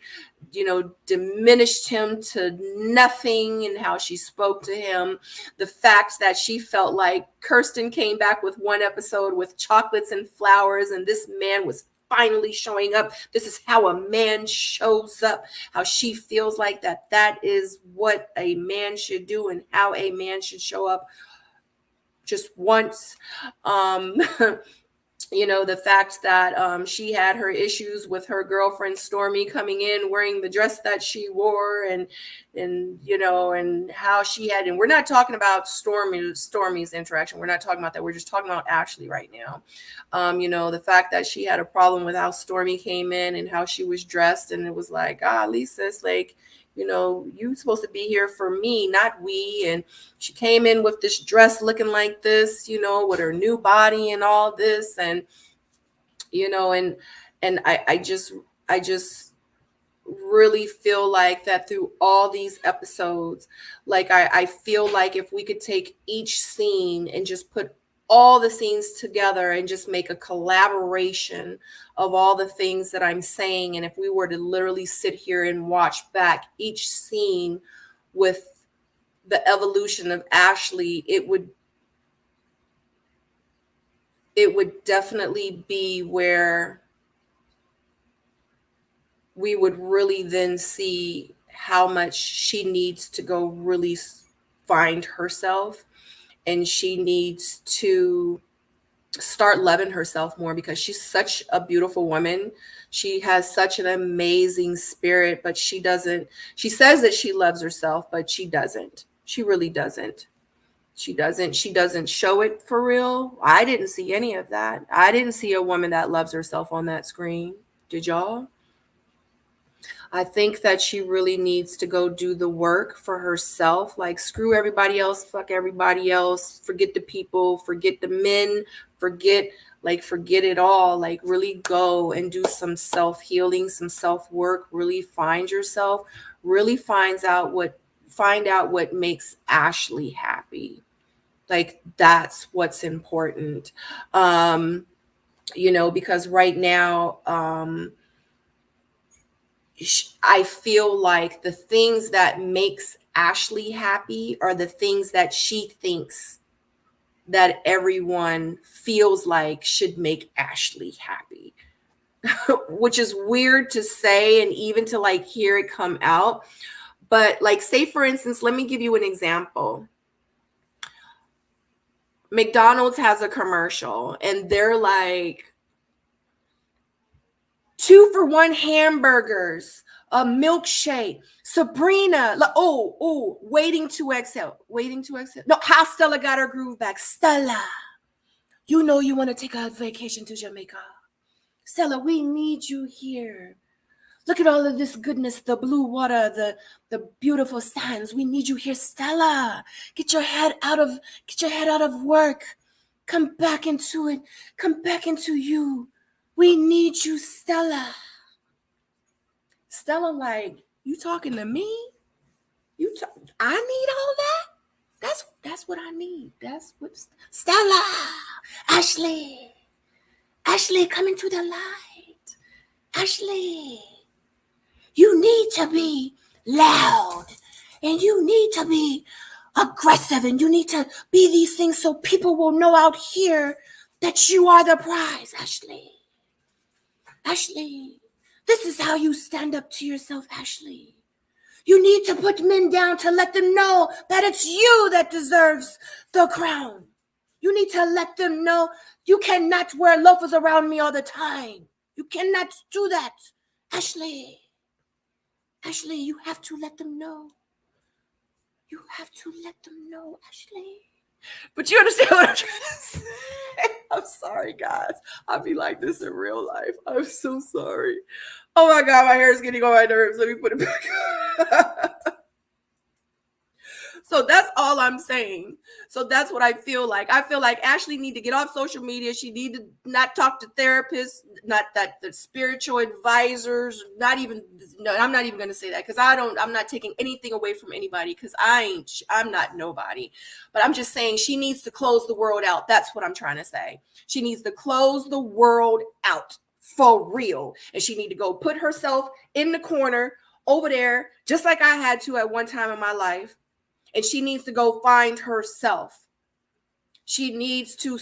you know, diminished him to nothing, and how she spoke to him, the fact that she felt like Kirsten came back with one episode with chocolates and flowers, and this man was finally showing up. This is how a man shows up, how she feels like that is what a man should do and how a man should show up just once. You know, the fact that she had her issues with her girlfriend Stormy coming in wearing the dress that she wore, and you know, and how she had, and we're not talking about Stormy's interaction. We're not talking about that. We're just talking about Ashley right now. You know, the fact that she had a problem with how Stormy came in and how she was dressed, and it was like, Lisa, it's like, you know, you're supposed to be here for me, not we. And she came in with this dress looking like this, you know, with her new body and all this. And, you know, and I just really feel like that through all these episodes, like I feel like if we could take each scene and just put all the scenes together and just make a collaboration of all the things that I'm saying, and if we were to literally sit here and watch back each scene with the evolution of Ashley, it would definitely be where we would really then see how much she needs to go really find herself, and she needs to start loving herself more, because she's such a beautiful woman. She has such an amazing spirit, but she says that she loves herself, but she doesn't. She really doesn't. She doesn't show it for real. I didn't see any of that. I didn't see a woman that loves herself on that screen. Did y'all? I think that she really needs to go do the work for herself. Like, screw everybody else, fuck everybody else, forget the people, forget the men, forget it all. Like, really go and do some self-healing, some self-work, really find yourself, really find out what makes Ashley happy. Like, that's what's important. Because right now, I feel like the things that makes Ashley happy are the things that she thinks that everyone feels like should make Ashley happy, which is weird to say and even to like hear it come out. But like, say for instance, let me give you an example. McDonald's has a commercial and they're like, 2-for-1 hamburgers, a milkshake, Sabrina. Waiting to exhale. No, how Stella got her groove back. Stella, you know you want to take a vacation to Jamaica. Stella, we need you here. Look at all of this goodness, the blue water, the beautiful sands. We need you here, Stella. Get your head out of work. Come back into it. Come back into you. We need you, Stella. Stella, like, you talking to me? I need all that? That's what I need. That's what Stella, Ashley, come into the light. Ashley, you need to be loud and you need to be aggressive and you need to be these things so people will know out here that you are the prize, Ashley. Ashley, this is how you stand up to yourself, Ashley. You need to put men down to let them know that it's you that deserves the crown. You need to let them know you cannot wear loafers around me all the time. You cannot do that, Ashley. Ashley, you have to let them know. You have to let them know, Ashley. But you understand what I'm trying to say? I'm sorry, guys. I'll be like this in real life. I'm so sorry. Oh my God, my hair is getting on my nerves. Let me put it back. So that's all I'm saying. So that's what I feel like. I feel like Ashley need to get off social media. She need to not talk to therapists, not that the spiritual advisors, I'm not even going to say that because I'm not taking anything away from anybody because I'm not nobody. But I'm just saying she needs to close the world out. That's what I'm trying to say. She needs to close the world out for real. And she need to go put herself in the corner over there, just like I had to at one time in my life. And she needs to go find herself. She needs to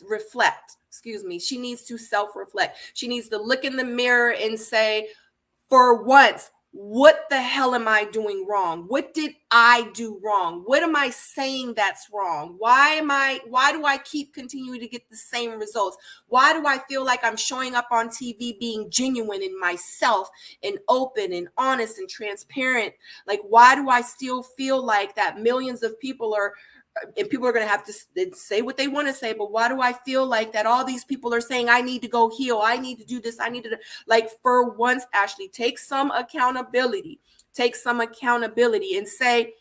reflect. She needs to self-reflect. She needs to look in the mirror and say, for once, what the hell am I doing wrong? What did I do wrong? What am I saying that's wrong? Why do I keep continuing to get the same results? Why do I feel like I'm showing up on TV being genuine in myself and open and honest and transparent? Like, why do I still feel like that millions of people are, and people are going to have to say what they want to say, but why do I feel like that all these people are saying, I need to go heal, I need to do this, I need to, like, for once, Ashley, take some accountability and say,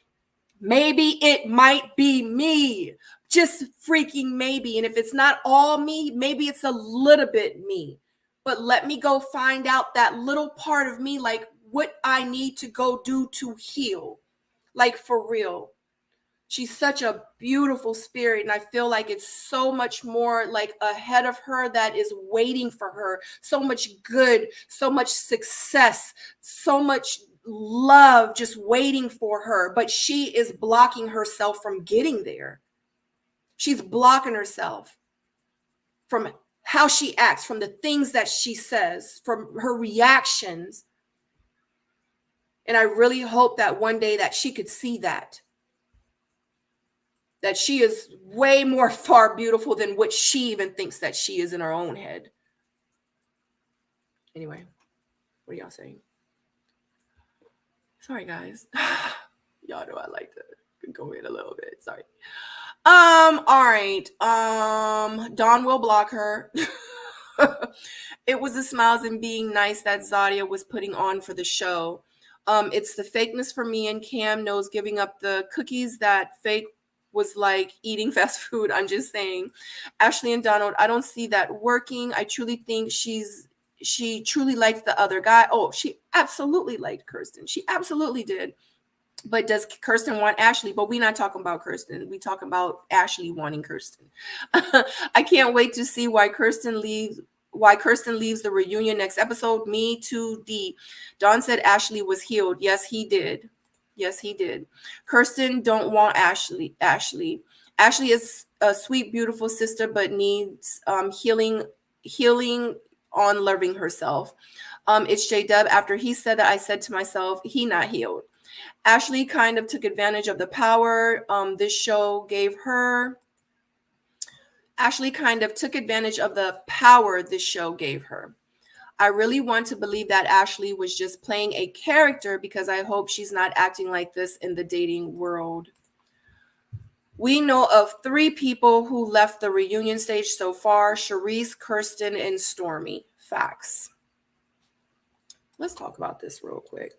maybe it might be me, just freaking maybe. And if it's not all me, maybe it's a little bit me, but let me go find out that little part of me, like what I need to go do to heal, like for real. She's such a beautiful spirit, and I feel like it's so much more like ahead of her that is waiting for her. So much good, so much success, so much love just waiting for her. But she is blocking herself from getting there. She's blocking herself from how she acts, from the things that she says, from her reactions. And I really hope that one day that she could see that she is way more far beautiful than what she even thinks that she is in her own head. Anyway, what are y'all saying? Sorry, guys. Y'all know I like to go in a little bit. Sorry. All right. Dawn will block her. It was the smiles and being nice that Zadia was putting on for the show. It's the fakeness for me, and Cam knows giving up the cookies that fake was like eating fast food. I'm just saying. Ashley and Donald, I don't see that working. I truly think she truly likes the other guy. Oh, she absolutely liked Kirsten. She absolutely did. But does Kirsten want Ashley? But we're not talking about Kirsten. We talking about Ashley wanting Kirsten. I can't wait to see why Kirsten leaves the reunion next episode. Me too, D. Dawn said Ashley was healed. Yes, he did. Yes, he did. Kirsten don't want Ashley. Ashley is a sweet, beautiful sister, but needs healing on loving herself. It's J-Dub. After he said that, I said to myself, he not healed. Ashley kind of took advantage of the power this show gave her. Ashley kind of took advantage of the power this show gave her. I really want to believe that Ashley was just playing a character because I hope she's not acting like this in the dating world. We know of 3 people who left the reunion stage so far: Charisse, Kirsten, and Stormy. Facts. Let's talk about this real quick.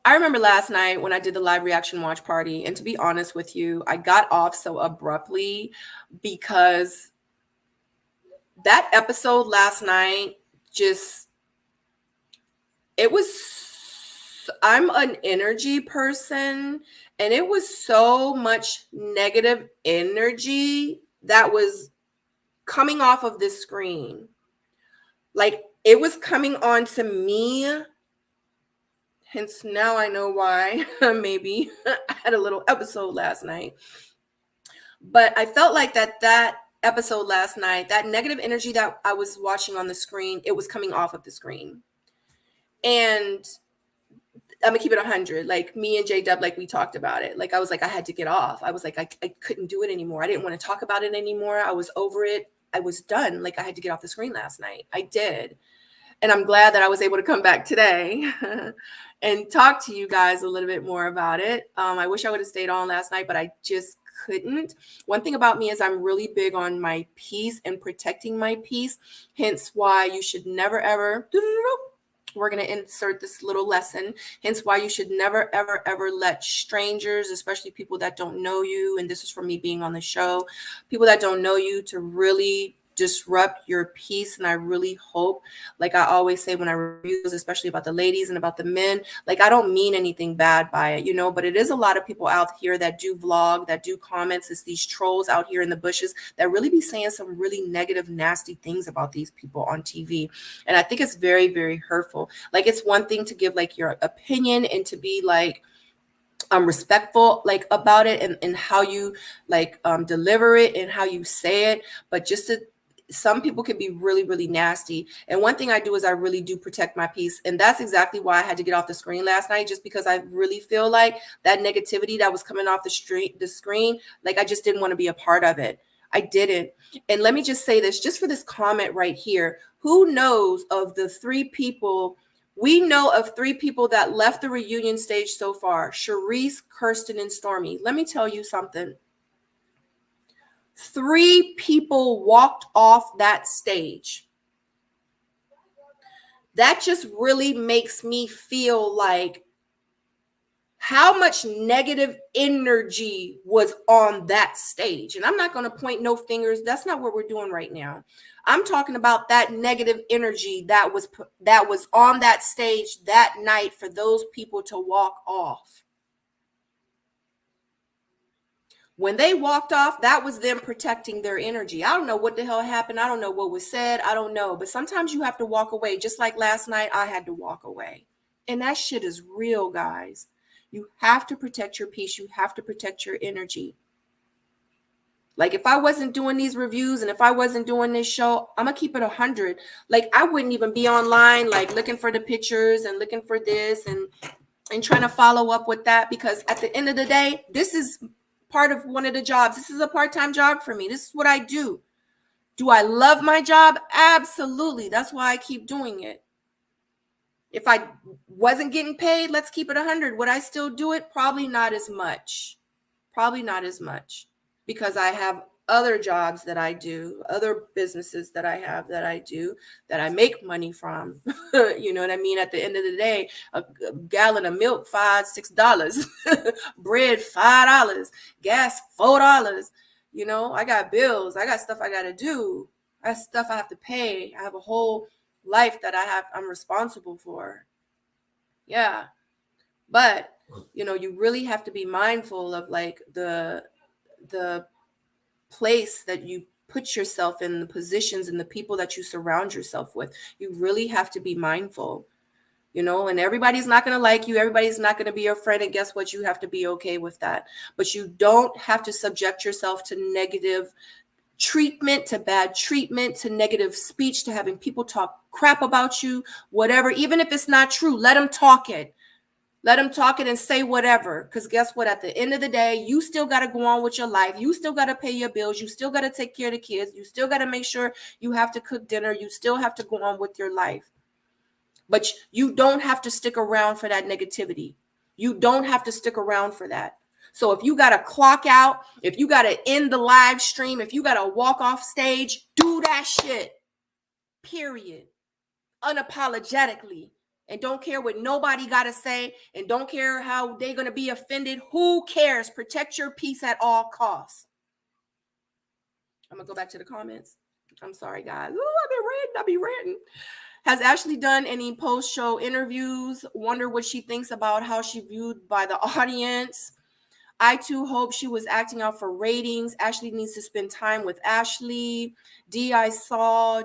I remember last night when I did the live reaction watch party, and to be honest with you, I got off so abruptly because that episode last night I'm an energy person, and it was so much negative energy that was coming off of this screen. Like, it was coming on to me. Hence, now I know why maybe I had a little episode last night. But I felt like that episode last night, that negative energy that I was watching on the screen, it was coming off of the screen. And I'm gonna keep it 100. Like, me and J-Dub, like, we talked about it. Like, I was like, I had to get off. I was like, I couldn't do it anymore. I didn't want to talk about it anymore. I was over it. I was done. Like, I had to get off the screen last night. I did. And I'm glad that I was able to come back today and talk to you guys a little bit more about it. I wish I would have stayed on last night, but I just couldn't. One thing about me is I'm really big on my peace and protecting my peace. Hence why you should never, ever, we're going to insert this little lesson. Hence why you should never, ever, ever let strangers, especially people that don't know you, and this is from me being on the show, people that don't know you, to really disrupt your peace. And I really hope, like I always say when I review, especially about the ladies and about the men, like, I don't mean anything bad by it, you know, but it is a lot of people out here that do vlog, that do comments. It's these trolls out here in the bushes that really be saying some really negative, nasty things about these people on TV. And I think it's very, very hurtful. Like, it's one thing to give like your opinion and to be like, respectful like about it and how you like deliver it and how you say it, but just to, some people can be really, really nasty. And one thing I do is I really do protect my peace. And that's exactly why I had to get off the screen last night, just because I really feel like that negativity that was coming off the screen, like, I just didn't want to be a part of it. I didn't. And let me just say this, just for this comment right here, who knows of the 3 people, we know of 3 people that left the reunion stage so far: Charisse, Kirsten, and Stormy. Let me tell you something. 3 people walked off that stage. That just really makes me feel like how much negative energy was on that stage. And I'm not going to point no fingers. That's not what we're doing right now. I'm talking about that negative energy that was on that stage that night for those people to walk off. When they walked off, that was them protecting their energy. I don't know what the hell happened. I don't know what was said. I don't know. But sometimes you have to walk away. Just like last night, I had to walk away. And that shit is real, guys. You have to protect your peace. You have to protect your energy. Like, if I wasn't doing these reviews and if I wasn't doing this show, I'm going to keep it 100. Like, I wouldn't even be online, like, looking for the pictures and looking for this and trying to follow up with that. Because at the end of the day, this is part of one of the jobs. This is a part-time job for me. This is what I do. Do I love my job? Absolutely. That's why I keep doing it. If I wasn't getting paid, let's keep it 100. Would I still do it? Probably not as much. Probably not as much, because I have other jobs that I do, other businesses that I have that I do, that I make money from. You know what I mean? At the end of the day, a gallon of milk, $5, $6, bread, $5, gas, $4. You know, I got bills, I got stuff I got to do, I have stuff I have to pay. I have a whole life that I'm responsible for. Yeah. But, you know, you really have to be mindful of like the place that you put yourself in, the positions and the people that you surround yourself with. You really have to be mindful, you know, and everybody's not going to like you. Everybody's not going to be your friend. And guess what? You have to be okay with that. But you don't have to subject yourself to negative treatment, to bad treatment, to negative speech, to having people talk crap about you, whatever. Even if it's not true, let them talk it. Let them talk it and say whatever. Because guess what? At the end of the day, you still got to go on with your life. You still got to pay your bills. You still got to take care of the kids. You still got to make sure you have to cook dinner. You still have to go on with your life. But you don't have to stick around for that negativity. You don't have to stick around for that. So if you got to clock out, if you got to end the live stream, if you got to walk off stage, do that shit. Period. Unapologetically. And don't care what nobody got to say, and don't care how they're going to be offended. Who cares? Protect your peace at all costs. I'm going to go back to the comments. I'm sorry, guys. Ooh, I've been ranting. Has Ashley done any post-show interviews? Wonder what she thinks about how she viewed by the audience. I too hope she was acting out for ratings. Ashley needs to spend time with Ashley. I saw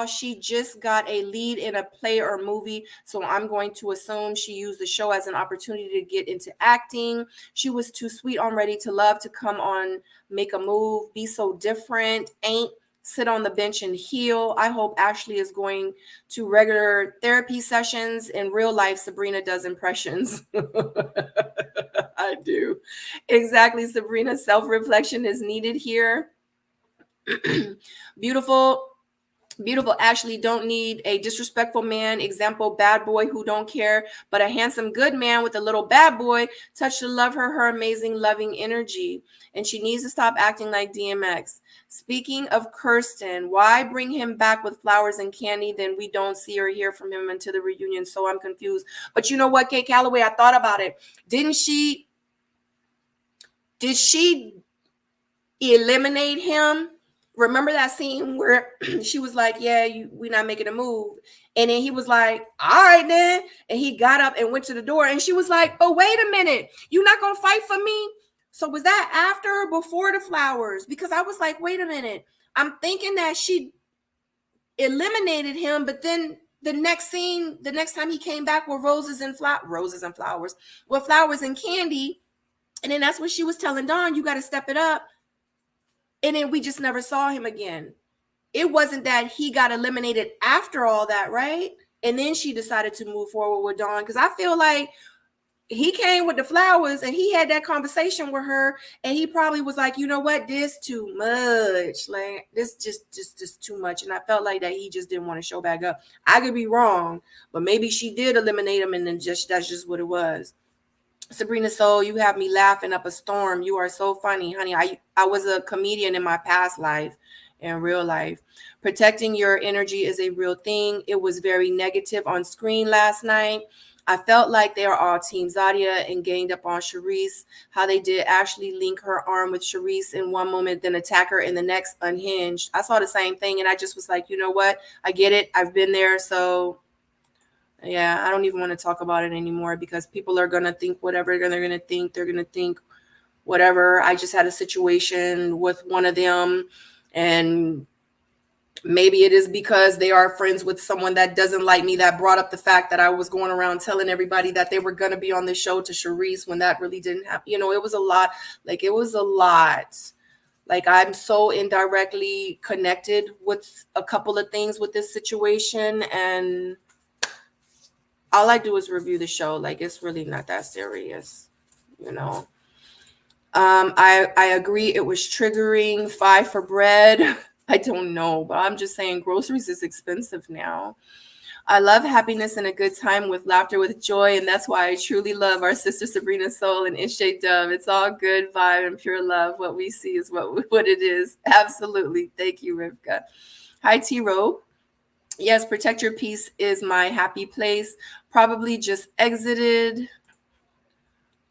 she just got a lead in a play or movie, so I'm going to assume she used the show as an opportunity to get into acting. She was too sweet on Ready to Love to come on, make a move, be so different, ain't sit on the bench and heal. I hope Ashley is going to regular therapy sessions. In real life, Sabrina does impressions. I do. Exactly, Sabrina. Self-reflection is needed here. Beautiful Ashley don't need a disrespectful man. Example, bad boy who don't care, but a handsome, good man with a little bad boy touch to love her amazing, loving energy. And she needs to stop acting like DMX. Speaking of Kirsten, why bring him back with flowers and candy? Then we don't see or hear from him until the reunion. So I'm confused. But you know what, Kate Calloway, I thought about it. Did she eliminate him? Remember that scene where she was like, yeah, we're not making a move. And then he was like, all right, then. And he got up and went to the door. And she was like, but wait a minute. You're not going to fight for me? So was that after or before the flowers? Because I was like, wait a minute. I'm thinking that she eliminated him. But then the next scene, the next time he came back with roses and flowers, with flowers and candy. And then that's when she was telling Dawn, you got to step it up. And then we just never saw him again. It wasn't that he got eliminated after all that, right? And then she decided to move forward with Dawn. Because I feel like he came with the flowers and he had that conversation with her. And he probably was like, you know what? This too much. Like, this just too much. And I felt like that he just didn't want to show back up. I could be wrong. But maybe she did eliminate him. And then that's just what it was. Sabrina Soul, you have me laughing up a storm. You are so funny, honey. I was a comedian in my past life, in real life. Protecting your energy is a real thing. It was very negative on screen last night. I felt like they are all Team Zadia and ganged up on Charisse. How they did Ashley link her arm with Charisse in one moment, then attack her in the next, unhinged. I saw the same thing, and I just was like, you know what? I get it. I've been there, so... yeah, I don't even want to talk about it anymore because people are going to think whatever they're going to think. They're going to think whatever. I just had a situation with one of them, and maybe it is because they are friends with someone that doesn't like me that brought up the fact that I was going around telling everybody that they were going to be on the show to Charisse when that really didn't happen. You know, it was a lot. Like, it was a lot. Like, I'm so indirectly connected with a couple of things with this situation, and all I do is review the show. Like, it's really not that serious, you know. I agree it was triggering. 5 for bread. I don't know, but I'm just saying groceries is expensive now. I love happiness and a good time with laughter, with joy, and that's why I truly love our sister Sabrina Soul and Ish J Dub. It's all good vibe and pure love. What we see is what it is. Absolutely. Thank you, Rivka. Hi, T Rowe. Yes, protect your peace is my happy place. Probably just exited.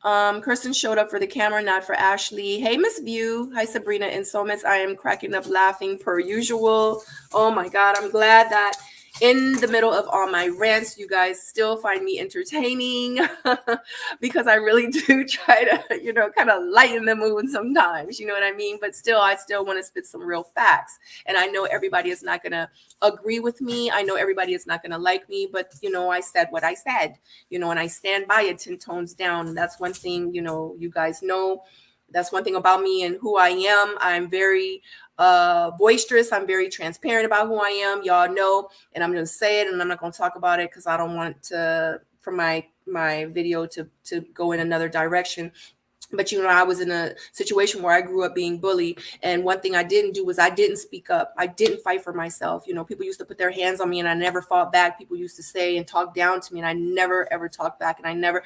Kirsten showed up for the camera, not for Ashley. Hey, Miss View. Hi, Sabrina and Soulmates. I am cracking up laughing per usual. Oh my God, I'm glad that in the middle of all my rants, you guys still find me entertaining because I really do try to, kind of lighten the mood sometimes, you know what I mean? But still, I still want to spit some real facts. And I know everybody is not going to agree with me. I know everybody is not going to like me, but, I said what I said, and I stand by it 10 tones down. And that's one thing, you guys know. That's one thing about me and who I am. I'm very boisterous. I'm very transparent about who I am. Y'all know, and I'm going to say it, and I'm not going to talk about it because I don't want for my video to go in another direction. But, I was in a situation where I grew up being bullied. And one thing I didn't do was I didn't speak up. I didn't fight for myself. People used to put their hands on me and I never fought back. People used to say and talk down to me and I never, ever talked back. And I never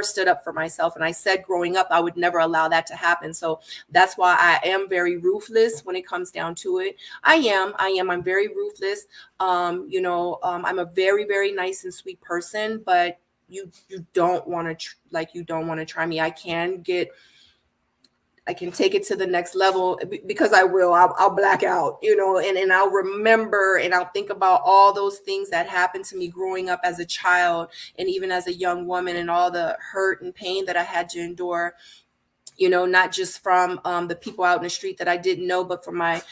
stood up for myself. And I said growing up, I would never allow that to happen. So that's why I am very ruthless when it comes down to it. I'm very ruthless. I'm a very, very nice and sweet person, but you don't want to try me. I can take it to the next level because I'll black out, and I'll remember and I'll think about all those things that happened to me growing up as a child and even as a young woman and all the hurt and pain that I had to endure. Not just from the people out in the street that I didn't know, but from my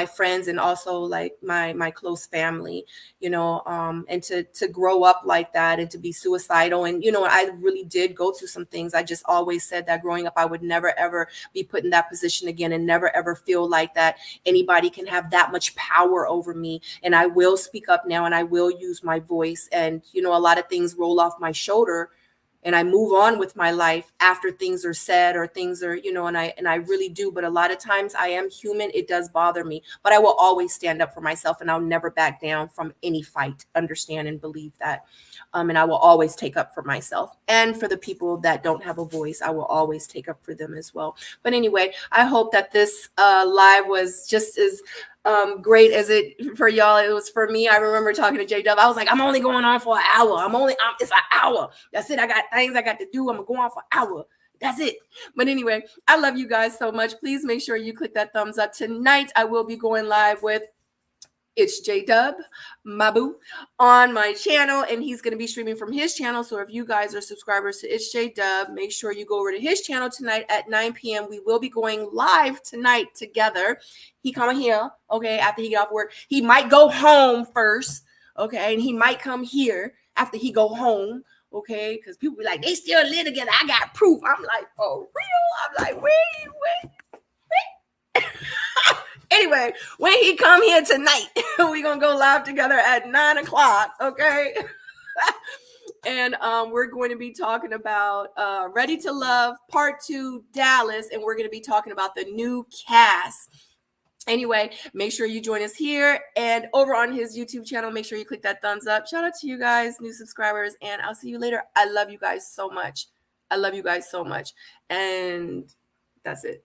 friends and also like my close family, and to grow up like that and to be suicidal. And, I really did go through some things. I just always said that growing up, I would never, ever be put in that position again and never, ever feel like that anybody can have that much power over me. And I will speak up now and I will use my voice. And, a lot of things roll off my shoulder. And I move on with my life after things are said or things are, and I really do. But a lot of times I am human. It does bother me, but I will always stand up for myself and I'll never back down from any fight. Understand and believe that. And I will always take up for myself and for the people that don't have a voice. I will always take up for them as well. But anyway, I hope that this live was just as great as it for y'all. It was for me. I remember talking to J Dub. I was like, I'm only going on for an hour. It's an hour. That's it. I got things I got to do. I'm gonna go on for an hour. That's it. But anyway, I love you guys so much. Please make sure you click that thumbs up. Tonight, I will be going live with It's J Dub, Mabu, on my channel, and he's going to be streaming from his channel. So if you guys are subscribers to It's J Dub, make sure you go over to his channel tonight at 9 p.m. We will be going live tonight together. He come here, okay, after he get off work. He might go home first, okay, and he might come here after he go home, okay, because people be like, they still live together. I got proof. I'm like, for real? I'm like, wait. Anyway, when he come here tonight, we're going to go live together at 9 o'clock, okay? And we're going to be talking about Ready to Love Part 2 Dallas, and we're going to be talking about the new cast. Anyway, make sure you join us here and over on his YouTube channel. Make sure you click that thumbs up. Shout out to you guys, new subscribers, and I'll see you later. I love you guys so much. And that's it.